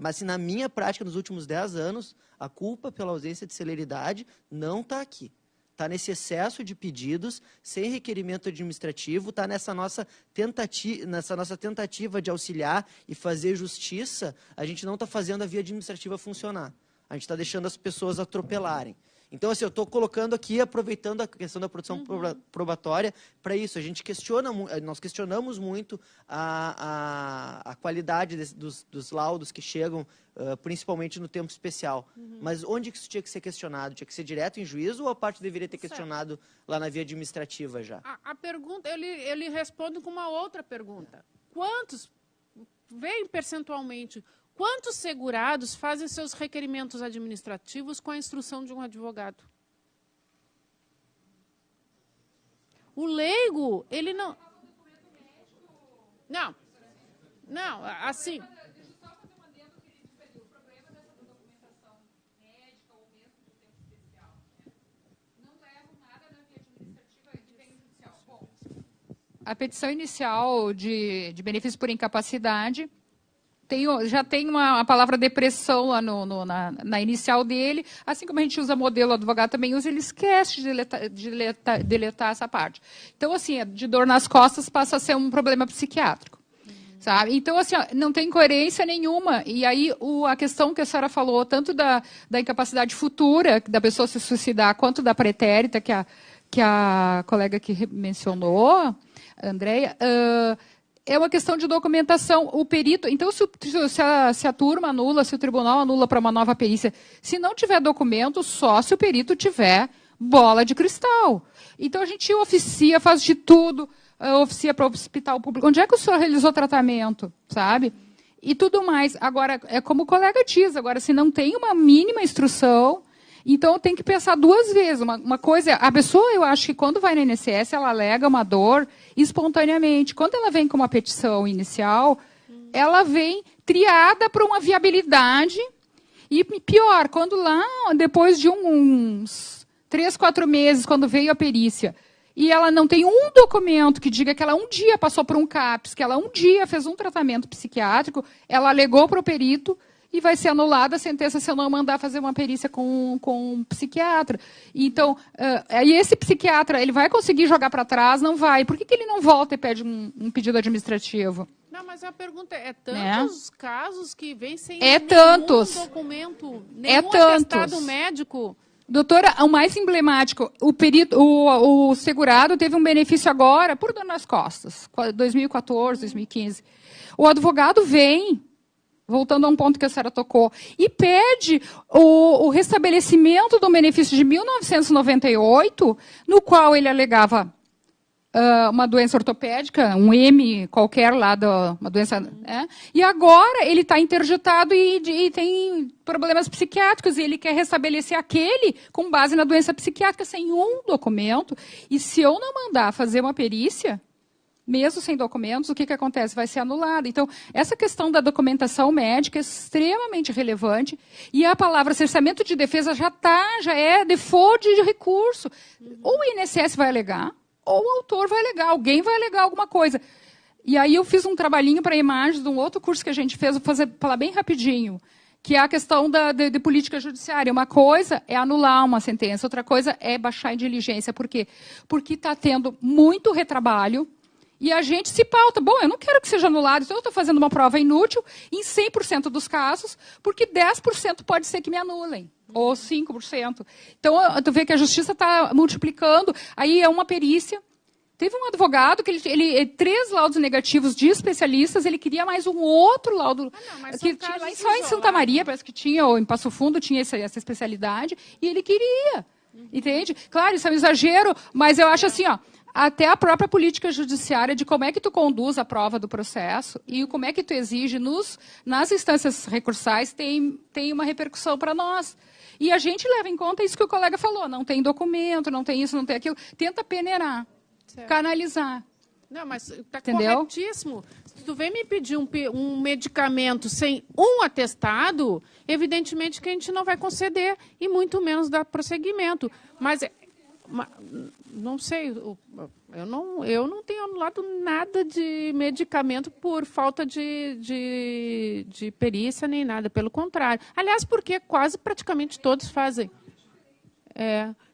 Speaker 6: mas assim, na minha prática, nos últimos 10 anos, a culpa pela ausência de celeridade não está aqui. Está nesse excesso de pedidos, sem requerimento administrativo, está nessa nossa tentativa de auxiliar e fazer justiça, a gente não está fazendo a via administrativa funcionar. A gente está deixando as pessoas atropelarem. Então, assim, eu estou colocando aqui, aproveitando a questão da produção probatória para isso. A gente nós questionamos muito a qualidade dos laudos que chegam, principalmente no tempo especial. Mas onde que isso tinha que ser questionado? Tinha que ser direto em juízo ou a parte deveria ter questionado lá na via administrativa já?
Speaker 2: A pergunta, ele responde com uma outra pergunta. Quantos, veem percentualmente, quantos segurados fazem seus requerimentos administrativos com a instrução de um advogado? O leigo, ele não... Não, assim...
Speaker 7: A petição inicial de benefício por incapacidade já tem uma palavra depressão lá na inicial dele, assim como a gente usa modelo, o advogado também usa, ele esquece de deletar essa parte. Então, assim, de dor nas costas passa a ser um problema psiquiátrico. Sabe? Então, assim, não tem coerência nenhuma. E aí, a questão que a senhora falou, tanto da incapacidade futura, da pessoa se suicidar, quanto da pretérita, que a colega que mencionou, Andréia, é uma questão de documentação. O perito, então, se a turma anula, se o tribunal anula para uma nova perícia, se não tiver documento, só se o perito tiver bola de cristal. Então, a gente oficia, faz de tudo, oficia para o hospital público. Onde é que o senhor realizou tratamento, sabe? E tudo mais. Agora, é como o colega diz, agora, se não tem uma mínima instrução, então tem que pensar duas vezes. Uma coisa, a pessoa, eu acho que quando vai na INSS, ela alega uma dor espontaneamente. Quando ela vem com uma petição inicial, ela vem triada para uma viabilidade. E pior, quando lá, depois de uns 3, 4 meses, quando veio a perícia, e ela não tem um documento que diga que ela um dia passou por um CAPS, que ela um dia fez um tratamento psiquiátrico, ela alegou para o perito, e vai ser anulada a sentença se eu não mandar fazer uma perícia com um psiquiatra. Então, aí esse psiquiatra, ele vai conseguir jogar para trás? Não vai. Por que ele não volta e pede um pedido administrativo?
Speaker 2: Não, mas a pergunta é tantos casos que vêm sem documento, nenhum atestado médico?
Speaker 7: Doutora, o mais emblemático, o segurado teve um benefício agora por dor nas costas, 2014, 2015. O advogado vem, voltando a um ponto que a senhora tocou, e pede o restabelecimento do benefício de 1998, no qual ele alegava uma doença ortopédica, um M qualquer lá, uma doença... E agora ele está interditado e tem problemas psiquiátricos, e ele quer restabelecer aquele com base na doença psiquiátrica sem um documento. E se eu não mandar fazer uma perícia, mesmo sem documentos, o que acontece? Vai ser anulado. Então, essa questão da documentação médica é extremamente relevante, e a palavra cerceamento de defesa já é default de recurso. Ou o INSS vai alegar, ou o autor vai alegar, alguém vai alegar alguma coisa. E aí eu fiz um trabalhinho para a imagem de um outro curso que a gente fez, vou falar bem rapidinho, que é a questão de política judiciária. Uma coisa é anular uma sentença, outra coisa é baixar em diligência. Por quê? Porque está tendo muito retrabalho, e a gente se pauta. Bom, eu não quero que seja anulado, então eu estou fazendo uma prova inútil em 100% dos casos, porque 10% pode ser que me anulem, ou 5%. Então, tu vê que a justiça está multiplicando. Aí é uma perícia. Teve um advogado que ele 3 laudos negativos de especialistas, ele queria mais um outro laudo. Que tinha, só em Santa Maria, parece que tinha, ou em Passo Fundo, tinha essa especialidade, e ele queria. Entende? Claro, isso é um exagero, mas eu acho assim, ó, até a própria política judiciária de como é que tu conduz a prova do processo e como é que tu exige nas instâncias recursais tem uma repercussão para nós. E a gente leva em conta isso que o colega falou, não tem documento, não tem isso, não tem aquilo. Tenta peneirar, canalizar.
Speaker 2: Não, mas está
Speaker 7: corretíssimo.
Speaker 2: Se tu vem me pedir um medicamento sem um atestado, evidentemente que a gente não vai conceder e muito menos dar prosseguimento. Mas não sei, eu não tenho anulado nada de medicamento por falta de perícia nem nada, pelo contrário. Aliás, porque praticamente todos fazem.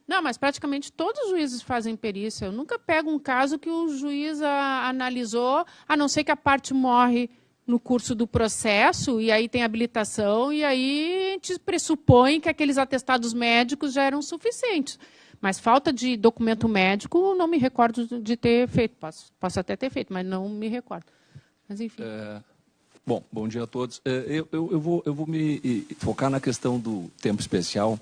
Speaker 2: Não, mas praticamente todos os juízes fazem perícia. Eu nunca pego um caso que o juiz analisou, a não ser que a parte morre no curso do processo, e aí tem habilitação, e aí a gente pressupõe que aqueles atestados médicos já eram suficientes. Mas falta de documento médico, não me recordo de ter feito. Posso até ter feito, mas não me recordo. Mas, enfim.
Speaker 8: Bom dia a todos. Eu vou me focar na questão do tempo especial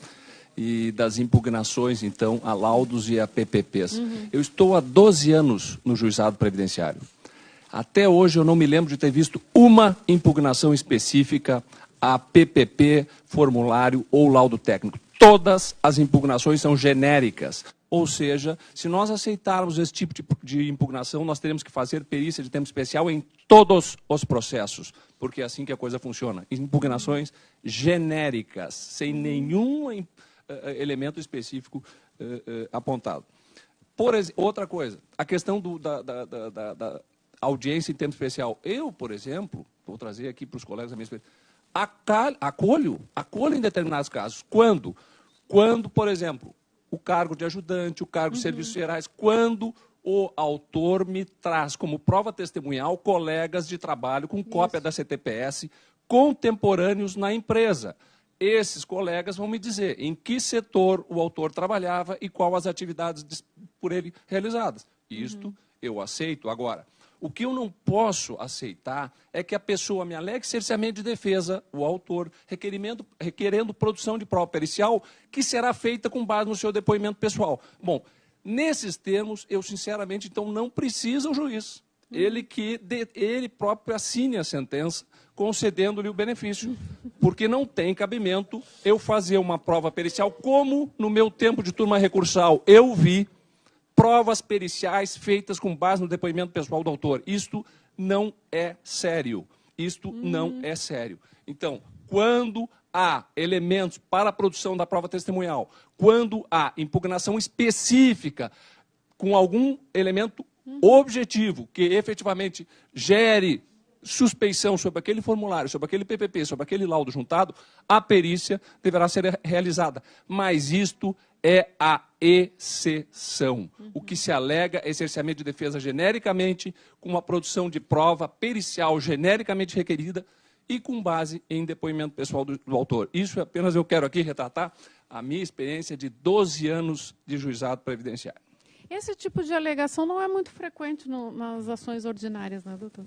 Speaker 8: e das impugnações, então, a laudos e a PPPs. Eu estou há 12 anos no juizado previdenciário. Até hoje eu não me lembro de ter visto uma impugnação específica a PPP, formulário ou laudo técnico. Todas as impugnações são genéricas. Ou seja, se nós aceitarmos esse tipo de impugnação, nós teremos que fazer perícia de tempo especial em todos os processos, porque é assim que a coisa funciona. Impugnações genéricas, sem nenhum elemento específico apontado. Outra coisa, a questão da audiência em tempo especial. Eu, por exemplo, vou trazer aqui para os colegas da minha experiência, acolho em determinados casos. Quando, por exemplo, o cargo de ajudante, o cargo de serviços gerais, quando o autor me traz como prova testemunhal colegas de trabalho com cópia da CTPS contemporâneos na empresa. Esses colegas vão me dizer em que setor o autor trabalhava e quais as atividades por ele realizadas. Isto eu aceito. Agora, o que eu não posso aceitar é que a pessoa me alegue cerceamento de defesa, o autor, requerendo produção de prova pericial, que será feita com base no seu depoimento pessoal. Bom, nesses termos, eu sinceramente, então, não precisa o juiz. Ele próprio assine a sentença, concedendo-lhe o benefício. Porque não tem cabimento eu fazer uma prova pericial, como no meu tempo de turma recursal eu vi provas periciais feitas com base no depoimento pessoal do autor. Isto não é sério. Isto não é sério. Então, quando há elementos para a produção da prova testemunhal, quando há impugnação específica com algum elemento objetivo que efetivamente gere suspeição sobre aquele formulário, sobre aquele PPP, sobre aquele laudo juntado, a perícia deverá ser realizada. Mas isto é a exceção. O que se alega é cerceamento de defesa genericamente, com uma produção de prova pericial genericamente requerida e com base em depoimento pessoal do autor. Isso apenas eu quero aqui retratar a minha experiência de 12 anos de juizado previdenciário.
Speaker 2: Esse tipo de alegação não é muito frequente nas ações ordinárias, né, doutor?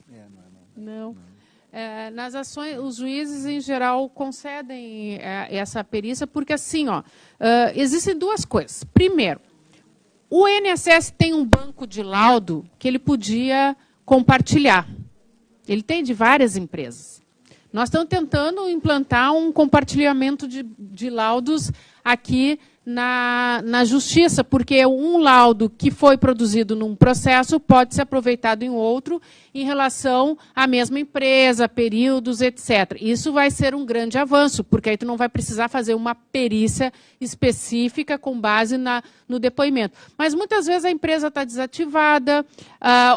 Speaker 2: Não. Nas ações, os juízes, em geral, concedem essa perícia, porque, assim, existem duas coisas. Primeiro, o INSS tem um banco de laudo que ele podia compartilhar. Ele tem de várias empresas. Nós estamos tentando implantar um compartilhamento de laudos aqui na Justiça, porque um laudo que foi produzido num processo pode ser aproveitado em outro em relação à mesma empresa, períodos, etc. Isso vai ser um grande avanço, porque aí tu não vai precisar fazer uma perícia específica com base no depoimento. Mas muitas vezes a empresa está desativada,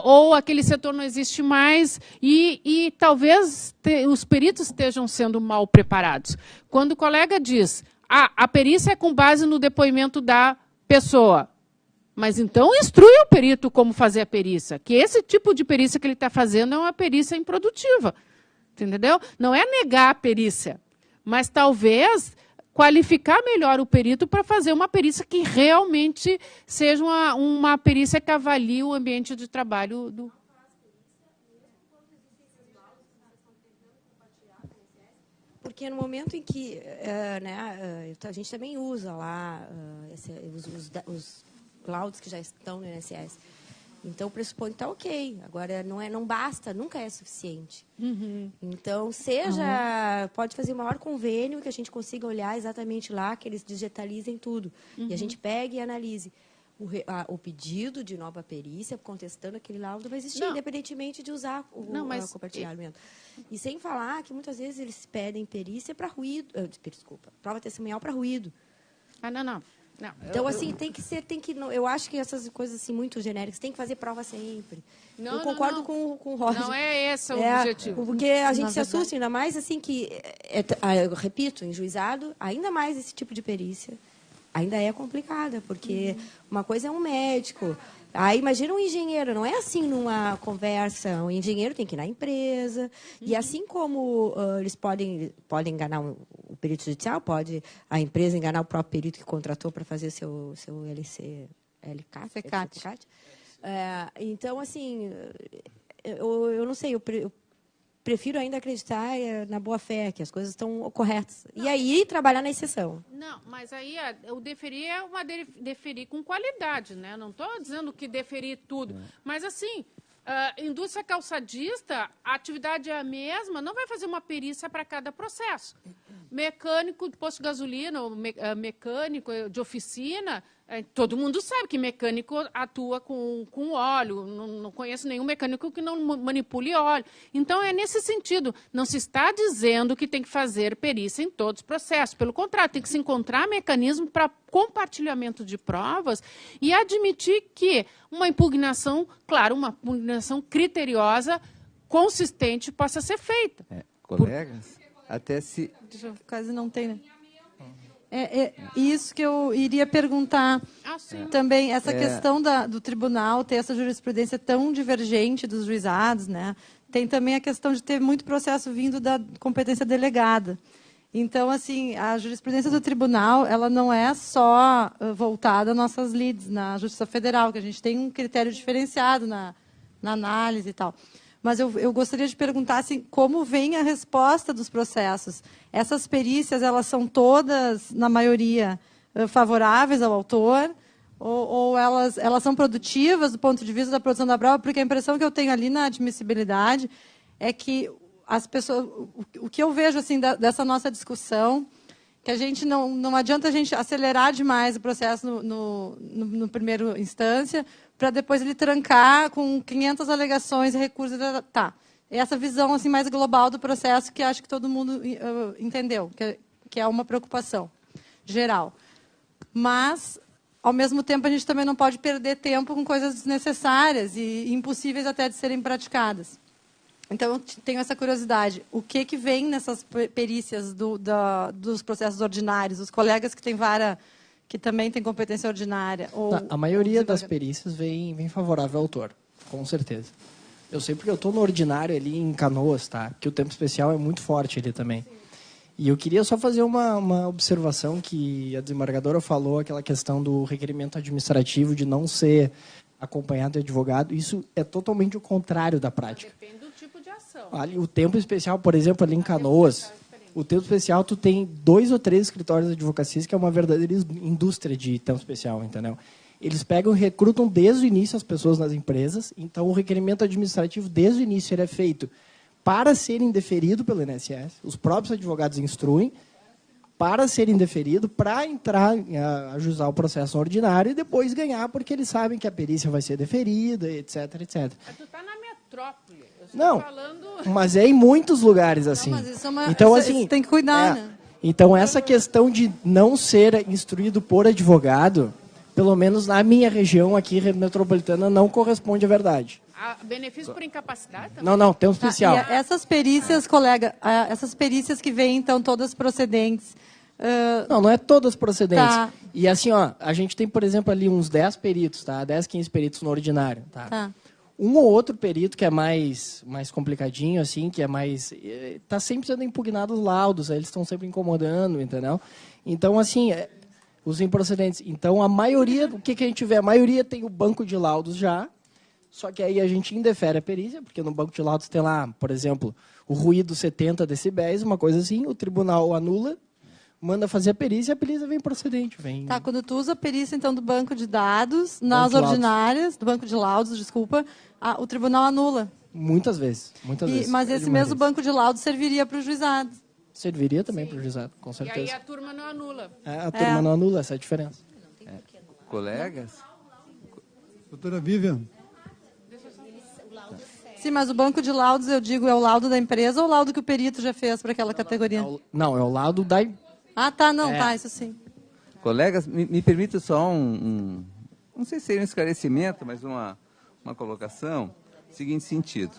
Speaker 2: ou aquele setor não existe mais, e talvez os peritos estejam sendo mal preparados. Quando o colega diz: a perícia é com base no depoimento da pessoa. Mas então instrui o perito como fazer a perícia. Que esse tipo de perícia que ele está fazendo é uma perícia improdutiva. Entendeu? Não é negar a perícia, mas talvez qualificar melhor o perito para fazer uma perícia que realmente seja uma perícia que avalie o ambiente de trabalho do...
Speaker 5: Porque no momento em que a gente também usa lá os laudos que já estão no INSS. Então, pressupõe que está ok. Agora, não basta, nunca é suficiente. Então, pode fazer o maior convênio que a gente consiga olhar exatamente lá, que eles digitalizem tudo. E a gente pegue e analise. O pedido de nova perícia, contestando aquele laudo, vai existir, independentemente de usar o compartilhamento. E sem falar que, muitas vezes, eles pedem perícia para ruído... prova testemunhal para ruído.
Speaker 2: Não.
Speaker 5: Então, assim, eu acho que essas coisas assim, muito genéricas, tem que fazer prova sempre. Eu concordo com o Roger.
Speaker 2: Não é esse o objetivo.
Speaker 5: Porque a gente se assusta, ainda mais assim que, eu repito, em juizado, ainda mais esse tipo de perícia, ainda é complicada, porque uma coisa é um médico. Aí imagina um engenheiro, não é assim numa conversa, o engenheiro tem que ir na empresa, e assim como eles podem enganar o perito judicial, pode a empresa enganar o próprio perito que contratou para fazer seu LCAT. Então, assim, eu não sei, eu prefiro ainda acreditar na boa-fé, que as coisas estão corretas. E aí, trabalhar na exceção.
Speaker 2: Não, mas aí o deferir é uma deferir com qualidade, né? Não estou dizendo que deferir tudo. Mas, assim, indústria calçadista, a atividade é a mesma, não vai fazer uma perícia para cada processo. Mecânico de posto de gasolina, ou mecânico de oficina, todo mundo sabe que mecânico atua com óleo. Não conheço nenhum mecânico que não manipule óleo. Então, é nesse sentido. Não se está dizendo que tem que fazer perícia em todos os processos. Pelo contrário, tem que se encontrar mecanismo para compartilhamento de provas e admitir que uma impugnação, claro, uma impugnação criteriosa, consistente, possa ser feita.
Speaker 1: Colegas, até se...
Speaker 9: Quase não tem, né? Isso que eu iria perguntar também, essa questão do tribunal ter essa jurisprudência tão divergente dos juizados, né? Tem também a questão de ter muito processo vindo da competência delegada. Então, assim, a jurisprudência do tribunal, ela não é só voltada às nossas lides na Justiça Federal, que a gente tem um critério diferenciado na análise e tal. Mas eu gostaria de perguntar assim, como vem a resposta dos processos. Essas perícias, elas são todas, na maioria, favoráveis ao autor? Ou elas são produtivas do ponto de vista da produção da prova? Porque a impressão que eu tenho ali na admissibilidade é que as pessoas... O que eu vejo assim, dessa nossa discussão, que a gente não adianta a gente acelerar demais o processo no primeiro instância, para depois ele trancar com 500 alegações e recursos. Tá. Essa visão assim, mais global do processo que acho que todo mundo entendeu, que é uma preocupação geral. Mas, ao mesmo tempo, a gente também não pode perder tempo com coisas desnecessárias e impossíveis até de serem praticadas. Então, eu tenho essa curiosidade. O que vem nessas perícias dos processos ordinários? Os colegas que têm vara, que também têm competência ordinária?
Speaker 10: A maioria das perícias vem favorável ao autor, com certeza. Eu sei porque eu estou no ordinário ali em Canoas, tá? Que o tempo especial é muito forte ali também. Sim. E eu queria só fazer uma observação que a desembargadora falou, aquela questão do requerimento administrativo de não ser acompanhado de advogado. Isso é totalmente o contrário da prática.
Speaker 2: Depende do tipo de ação.
Speaker 10: Ali, o tempo especial, por exemplo, ali em Canoas, o tempo especial, tu tem 2 ou 3 escritórios de advocacia, que é uma verdadeira indústria de tempo especial, entendeu? Eles pegam e recrutam desde o início as pessoas nas empresas, então o requerimento administrativo desde o início ele é feito para ser indeferido pelo INSS, os próprios advogados instruem, para ser indeferido, para entrar, ajuizar o processo ordinário e depois ganhar, porque eles sabem que a perícia vai ser deferida, etc, etc.
Speaker 2: Mas tu está na metrópole. Eu estou
Speaker 10: não,
Speaker 2: falando...
Speaker 10: mas é em muitos lugares assim.
Speaker 9: Não, mas isso é
Speaker 10: então, assim,
Speaker 9: isso tem que cuidar, né?
Speaker 10: Então, essa questão de não ser instruído por advogado, pelo menos na minha região aqui, metropolitana, não corresponde à verdade.
Speaker 2: Benefício por incapacidade também?
Speaker 10: Não, tem um especial.
Speaker 9: E essas perícias, colega, essas perícias que vêm, então, todas procedentes...
Speaker 10: Não é todas procedentes.
Speaker 9: Tá.
Speaker 10: E assim, a gente tem, por exemplo, ali uns 10 peritos, tá? 10, 15 peritos no ordinário, tá? Um ou outro perito que é mais complicadinho, assim, que é mais... Está sempre sendo impugnado os laudos, eles estão sempre incomodando, entendeu? Então, assim... Os improcedentes. Então, a maioria, o que a gente vê? A maioria tem o banco de laudos já, só que aí a gente indefere a perícia, porque no banco de laudos tem lá, por exemplo, o ruído 70 decibéis, uma coisa assim, o tribunal anula, manda fazer a perícia vem procedente.
Speaker 9: Tá, quando tu usa a perícia, então, do banco de dados, nas ordinárias, do banco de laudos, desculpa, o tribunal anula.
Speaker 10: Muitas vezes.
Speaker 9: Mas esse mesmo banco de laudos serviria para o juizado.
Speaker 10: Serviria também para o juizado, com certeza.
Speaker 2: E aí a turma não anula.
Speaker 10: A turma não anula, essa é a diferença.
Speaker 1: Colegas?
Speaker 3: Doutora Vivian.
Speaker 9: Sim, mas o banco de laudos, eu digo, é o laudo da empresa ou o laudo que o perito já fez para aquela categoria?
Speaker 10: Não, é o laudo da...
Speaker 9: Isso sim.
Speaker 1: Colegas, me permita só não sei se seria um esclarecimento, mas uma colocação, seguinte sentido.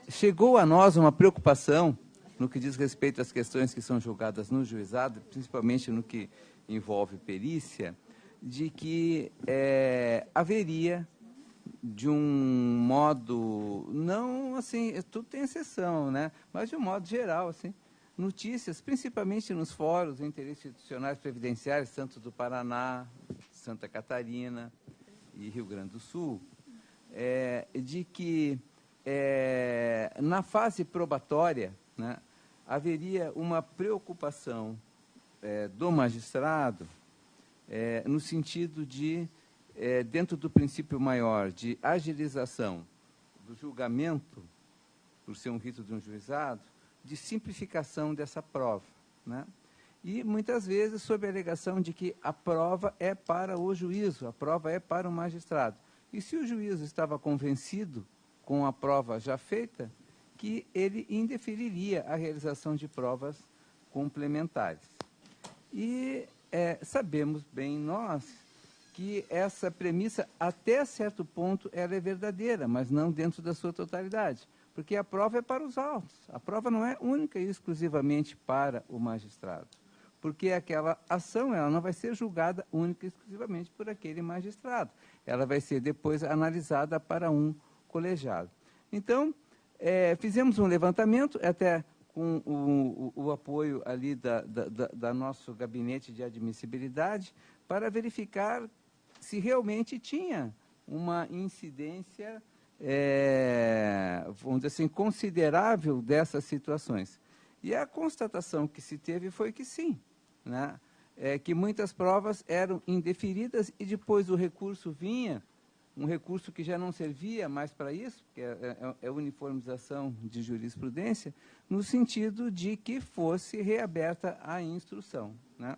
Speaker 1: Chegou a nós uma preocupação no que diz respeito às questões que são julgadas no juizado, principalmente no que envolve perícia, de que haveria, de um modo, não assim, tudo tem exceção, né? Mas de um modo geral, assim, notícias, principalmente nos fóruns interinstitucionais previdenciários, tanto do Paraná, Santa Catarina e Rio Grande do Sul, de que na fase probatória, né, haveria uma preocupação do magistrado no sentido de, dentro do princípio maior de agilização do julgamento, por ser um rito de um juizado, de simplificação dessa prova, né? E, muitas vezes, sob a alegação de que a prova é para o juízo, a prova é para o magistrado. E se o juízo estava convencido com a prova já feita, que ele indeferiria a realização de provas complementares. E sabemos bem nós que essa premissa, até certo ponto, ela é verdadeira, mas não dentro da sua totalidade, porque a prova é para os autos, a prova não é única e exclusivamente para o magistrado, porque aquela ação ela não vai ser julgada única e exclusivamente por aquele magistrado, ela vai ser depois analisada para um colegiado. Então, fizemos um levantamento, até com o apoio ali da nosso gabinete de admissibilidade, para verificar se realmente tinha uma incidência, vamos dizer assim, considerável dessas situações. E a constatação que se teve foi que sim, né? Que muitas provas eram indeferidas e depois o recurso vinha, um recurso que já não servia mais para isso, que é uniformização de jurisprudência, no sentido de que fosse reaberta a instrução, né?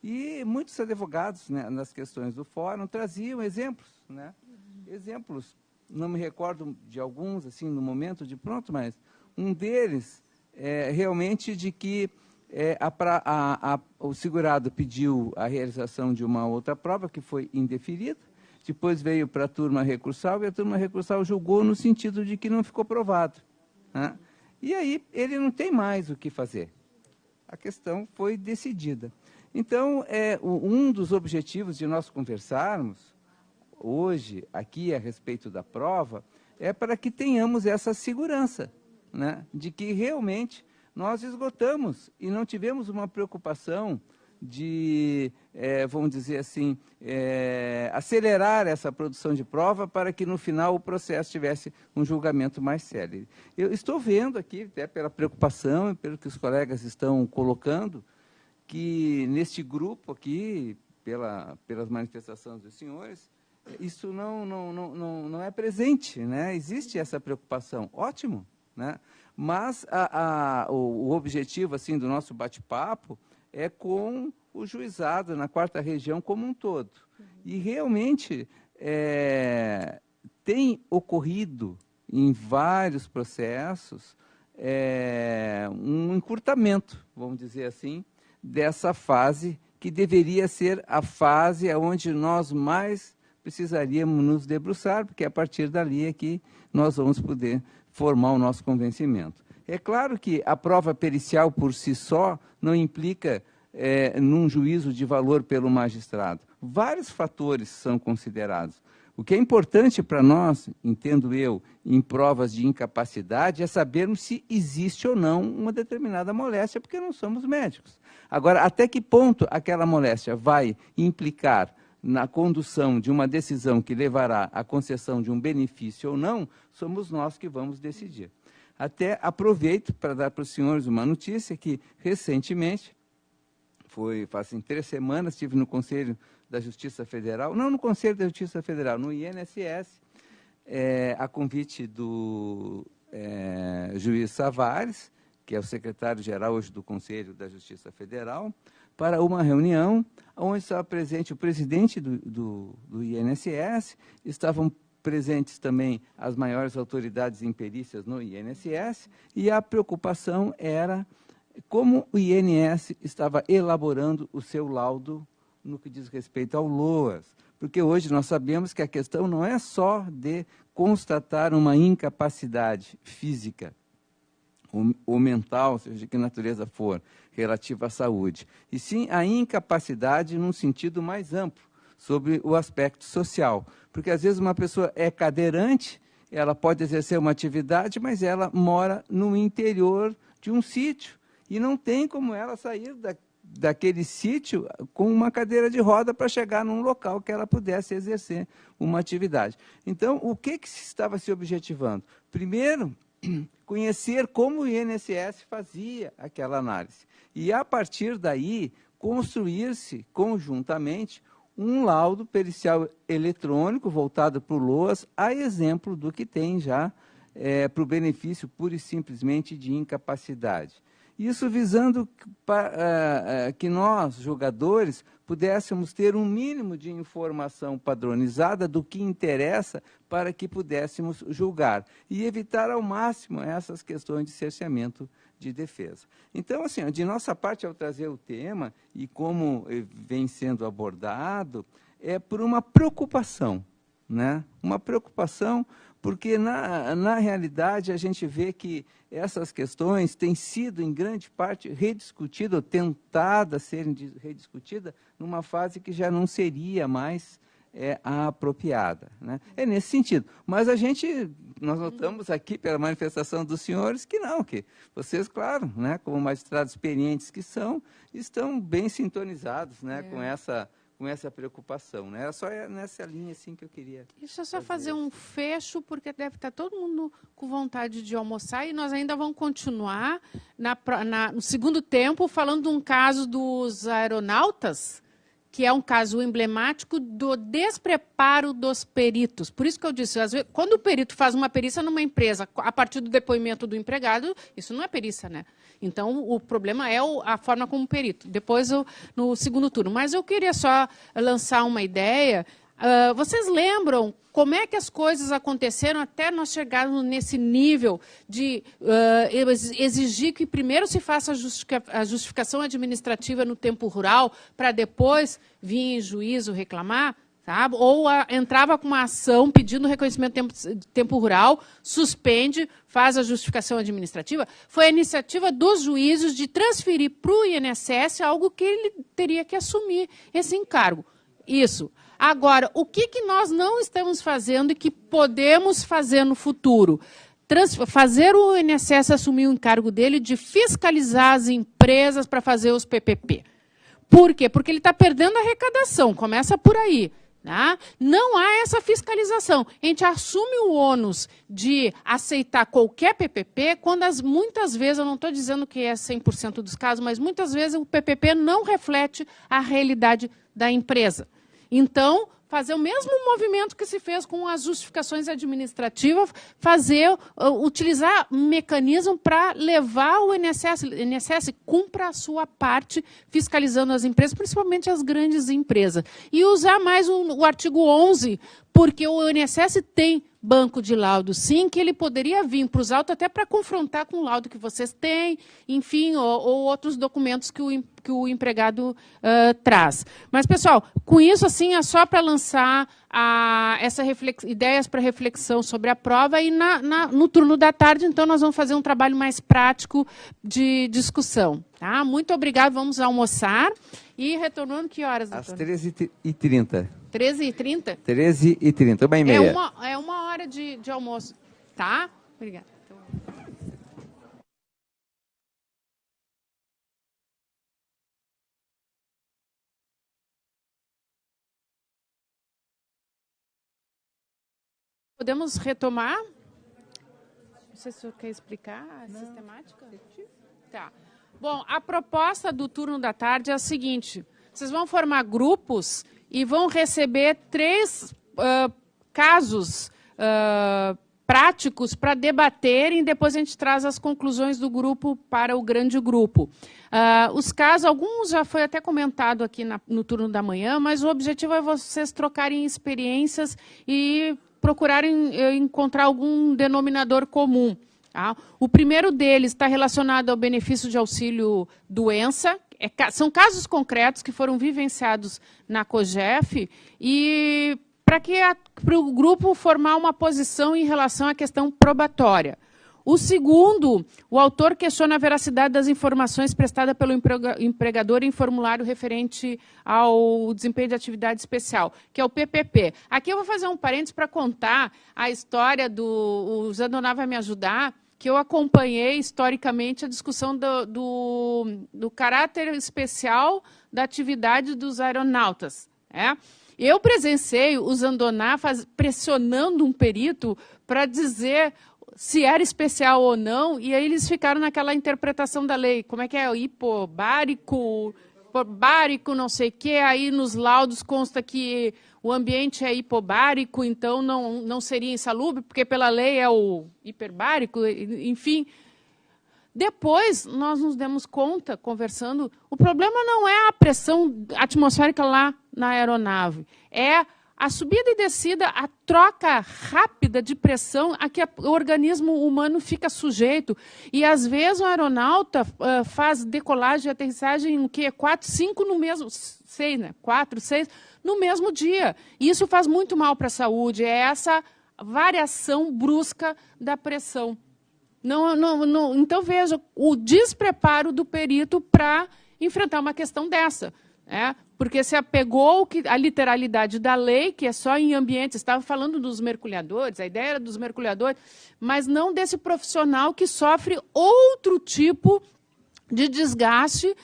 Speaker 1: E muitos advogados, né, nas questões do fórum, traziam exemplos, né? Exemplos, não me recordo de alguns, assim, no momento de pronto, mas um deles realmente de que o segurado pediu a realização de uma outra prova que foi indeferida, depois veio para a turma recursal e a turma recursal julgou no sentido de que não ficou provado, né? E aí ele não tem mais o que fazer. A questão foi decidida. Então, um dos objetivos de nós conversarmos hoje, aqui, a respeito da prova, é para que tenhamos essa segurança, né, de que realmente nós esgotamos e não tivemos uma preocupação de, vamos dizer assim, acelerar essa produção de prova para que no final o processo tivesse um julgamento mais célere. Eu estou vendo aqui, até pela preocupação e pelo que os colegas estão colocando, que neste grupo aqui, pelas manifestações dos senhores, isso não é presente, né? Existe essa preocupação, ótimo, né? Mas o objetivo assim, do nosso bate-papo é com o juizado na 4ª Região como um todo. E realmente tem ocorrido em vários processos um encurtamento, vamos dizer assim, dessa fase que deveria ser a fase onde nós mais precisaríamos nos debruçar, porque a partir dali é que nós vamos poder formar o nosso convencimento. É claro que a prova pericial por si só não implica num juízo de valor pelo magistrado. Vários fatores são considerados. O que é importante para nós, entendo eu, em provas de incapacidade, é sabermos se existe ou não uma determinada moléstia, porque não somos médicos. Agora, até que ponto aquela moléstia vai implicar na condução de uma decisão que levará à concessão de um benefício ou não, somos nós que vamos decidir. Até aproveito para dar para os senhores uma notícia que, recentemente, faz 3 semanas, estive no Conselho da Justiça Federal, não no Conselho da Justiça Federal, no INSS, a convite do juiz Savares, que é o secretário-geral hoje do Conselho da Justiça Federal, para uma reunião onde estava presente o presidente do INSS, estavam presentes também as maiores autoridades em perícias no INSS, e a preocupação era como o INS estava elaborando o seu laudo no que diz respeito ao LOAS, porque hoje nós sabemos que a questão não é só de constatar uma incapacidade física ou mental, seja de que natureza for, relativa à saúde, e sim a incapacidade num sentido mais amplo, sobre o aspecto social. Porque, às vezes, uma pessoa é cadeirante, ela pode exercer uma atividade, mas ela mora no interior de um sítio, e não tem como ela sair daquele sítio com uma cadeira de roda para chegar num local que ela pudesse exercer uma atividade. Então, o que se estava se objetivando? Primeiro, conhecer como o INSS fazia aquela análise. E, a partir daí, construir-se conjuntamente um laudo pericial eletrônico voltado para o LOAS, a exemplo do que tem já para o benefício pura e simplesmente de incapacidade. Isso visando que nós, julgadores, pudéssemos ter um mínimo de informação padronizada do que interessa para que pudéssemos julgar e evitar ao máximo essas questões de cerceamento de defesa. Então, assim, de nossa parte, ao trazer o tema, e como vem sendo abordado, é por uma preocupação, né? Uma preocupação porque, na realidade, a gente vê que essas questões têm sido, em grande parte, rediscutidas, ou tentadas serem rediscutidas, numa fase que já não seria mais a apropriada, né? É nesse sentido. Mas nós notamos aqui, pela manifestação dos senhores, que não, que vocês, claro, né, como magistrados experientes que são, estão bem sintonizados, né, com essa preocupação, né? Era só nessa linha assim que eu queria.
Speaker 2: Deixa eu só fazer um fecho, porque deve estar todo mundo com vontade de almoçar, e nós ainda vamos continuar no segundo tempo falando de um caso dos aeronautas, que é um caso emblemático do despreparo dos peritos. Por isso que eu disse, às vezes, quando o perito faz uma perícia numa empresa, a partir do depoimento do empregado, isso não é perícia, né? Então, o problema é a forma como o perito. Depois, no segundo turno. Mas eu queria só lançar uma ideia. Vocês lembram como é que as coisas aconteceram até nós chegarmos nesse nível de exigir que primeiro se faça a justificação administrativa no tempo rural para depois vir em juízo reclamar? Sabe? Ou entrava com uma ação pedindo reconhecimento de tempo rural, suspende, faz a justificação administrativa. Foi a iniciativa dos juízes de transferir para o INSS algo que ele teria que assumir esse encargo. Isso. Agora, o que nós não estamos fazendo e que podemos fazer no futuro? Fazer o INSS assumir o encargo dele de fiscalizar as empresas para fazer os PPP. Por quê? Porque ele está perdendo a arrecadação, começa por aí. Tá? Não há essa fiscalização. A gente assume o ônus de aceitar qualquer PPP, quando muitas vezes, eu não estou dizendo que é 100% dos casos, mas muitas vezes o PPP não reflete a realidade da empresa. Então, fazer o mesmo movimento que se fez com as justificações administrativas, utilizar um mecanismo para levar o INSS cumpra a sua parte fiscalizando as empresas, principalmente as grandes empresas. E usar mais o artigo 11, porque o INSS tem banco de laudo, sim, que ele poderia vir para os autos até para confrontar com o laudo que vocês têm, enfim, ou outros documentos que o empregado traz. Mas, pessoal, com isso, assim, é só para lançar ideias para reflexão sobre a prova, e no turno da tarde, então, nós vamos fazer um trabalho mais prático de discussão. Tá? Muito obrigado, vamos almoçar. E retornando, que horas, doutor?
Speaker 1: Às 13h30.
Speaker 2: 13h30?
Speaker 1: 13h30, 1h30.
Speaker 2: É uma hora de almoço. Tá? Obrigada. Podemos retomar? Não sei se o senhor quer explicar a sistemática. Tá. Bom, a proposta do turno da tarde é a seguinte: vocês vão formar grupos e vão receber 3 casos práticos para debaterem, depois a gente traz as conclusões do grupo para o grande grupo. Os casos, alguns já foi até comentado aqui no turno da manhã, mas o objetivo é vocês trocarem experiências e procurarem encontrar algum denominador comum. Tá? O primeiro deles está relacionado ao benefício de auxílio-doença. São casos concretos que foram vivenciados na COGEF, e para o grupo formar uma posição em relação à questão probatória. O segundo, o autor questiona a veracidade das informações prestadas pelo empregador em formulário referente ao desempenho de atividade especial, que é o PPP. Aqui eu vou fazer um parênteses para contar a história do... O Zandoná vai me ajudar, que eu acompanhei historicamente a discussão do caráter especial da atividade dos aeronautas. Eu presenciei o Zandoná pressionando um perito para dizer se era especial ou não, e aí eles ficaram naquela interpretação da lei. Como é que é? Hipobárico, não sei o quê, aí nos laudos consta que o ambiente é hipobárico, então não seria insalubre, porque pela lei é o hiperbárico, enfim. Depois, nós nos demos conta, conversando, o problema não é a pressão atmosférica lá na aeronave, é a subida e descida, a troca rápida de pressão a que o organismo humano fica sujeito. E, às vezes, o aeronauta faz decolagem e aterrissagem em 4, 5 no mesmo... 6, né? 4, 6 no mesmo dia. E isso faz muito mal para a saúde, é essa variação brusca da pressão. Então, veja, o despreparo do perito para enfrentar uma questão dessa. Porque se apegou à literalidade da lei, que é só em ambientes, estava falando dos mergulhadores, a ideia era dos mergulhadores, mas não desse profissional que sofre outro tipo de desgaste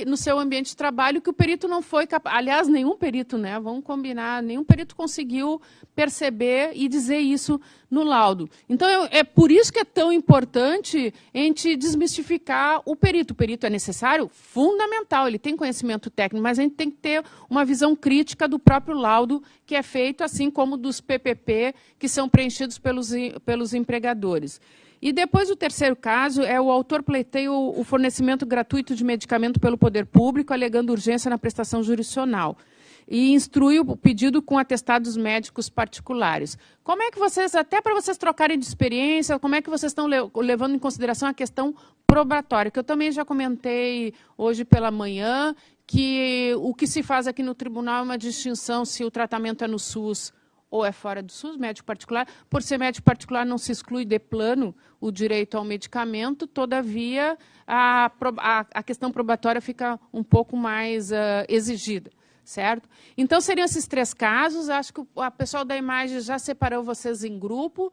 Speaker 2: no seu ambiente de trabalho, que o perito não foi capaz... Aliás, nenhum perito, né? Vamos combinar, nenhum perito conseguiu perceber e dizer isso no laudo. Então, é por isso que é tão importante a gente desmistificar o perito. O perito é necessário? Fundamental, ele tem conhecimento técnico, mas a gente tem que ter uma visão crítica do próprio laudo que é feito, assim como dos PPP, que são preenchidos pelos empregadores. E depois, o terceiro caso, o autor pleiteia o fornecimento gratuito de medicamento pelo poder público, alegando urgência na prestação jurisdicional. E instrui o pedido com atestados médicos particulares. Como é que vocês, até para vocês trocarem de experiência, como é que vocês estão levando em consideração a questão probatória? Que eu também já comentei hoje pela manhã, que o que se faz aqui no tribunal é uma distinção se o tratamento é no SUS ou é fora do SUS, médico particular. Por ser médico particular, não se exclui de plano o direito ao medicamento, todavia, a questão probatória fica um pouco mais exigida, certo? Então, seriam esses 3 casos. Acho que o pessoal da imagem já separou vocês em grupo.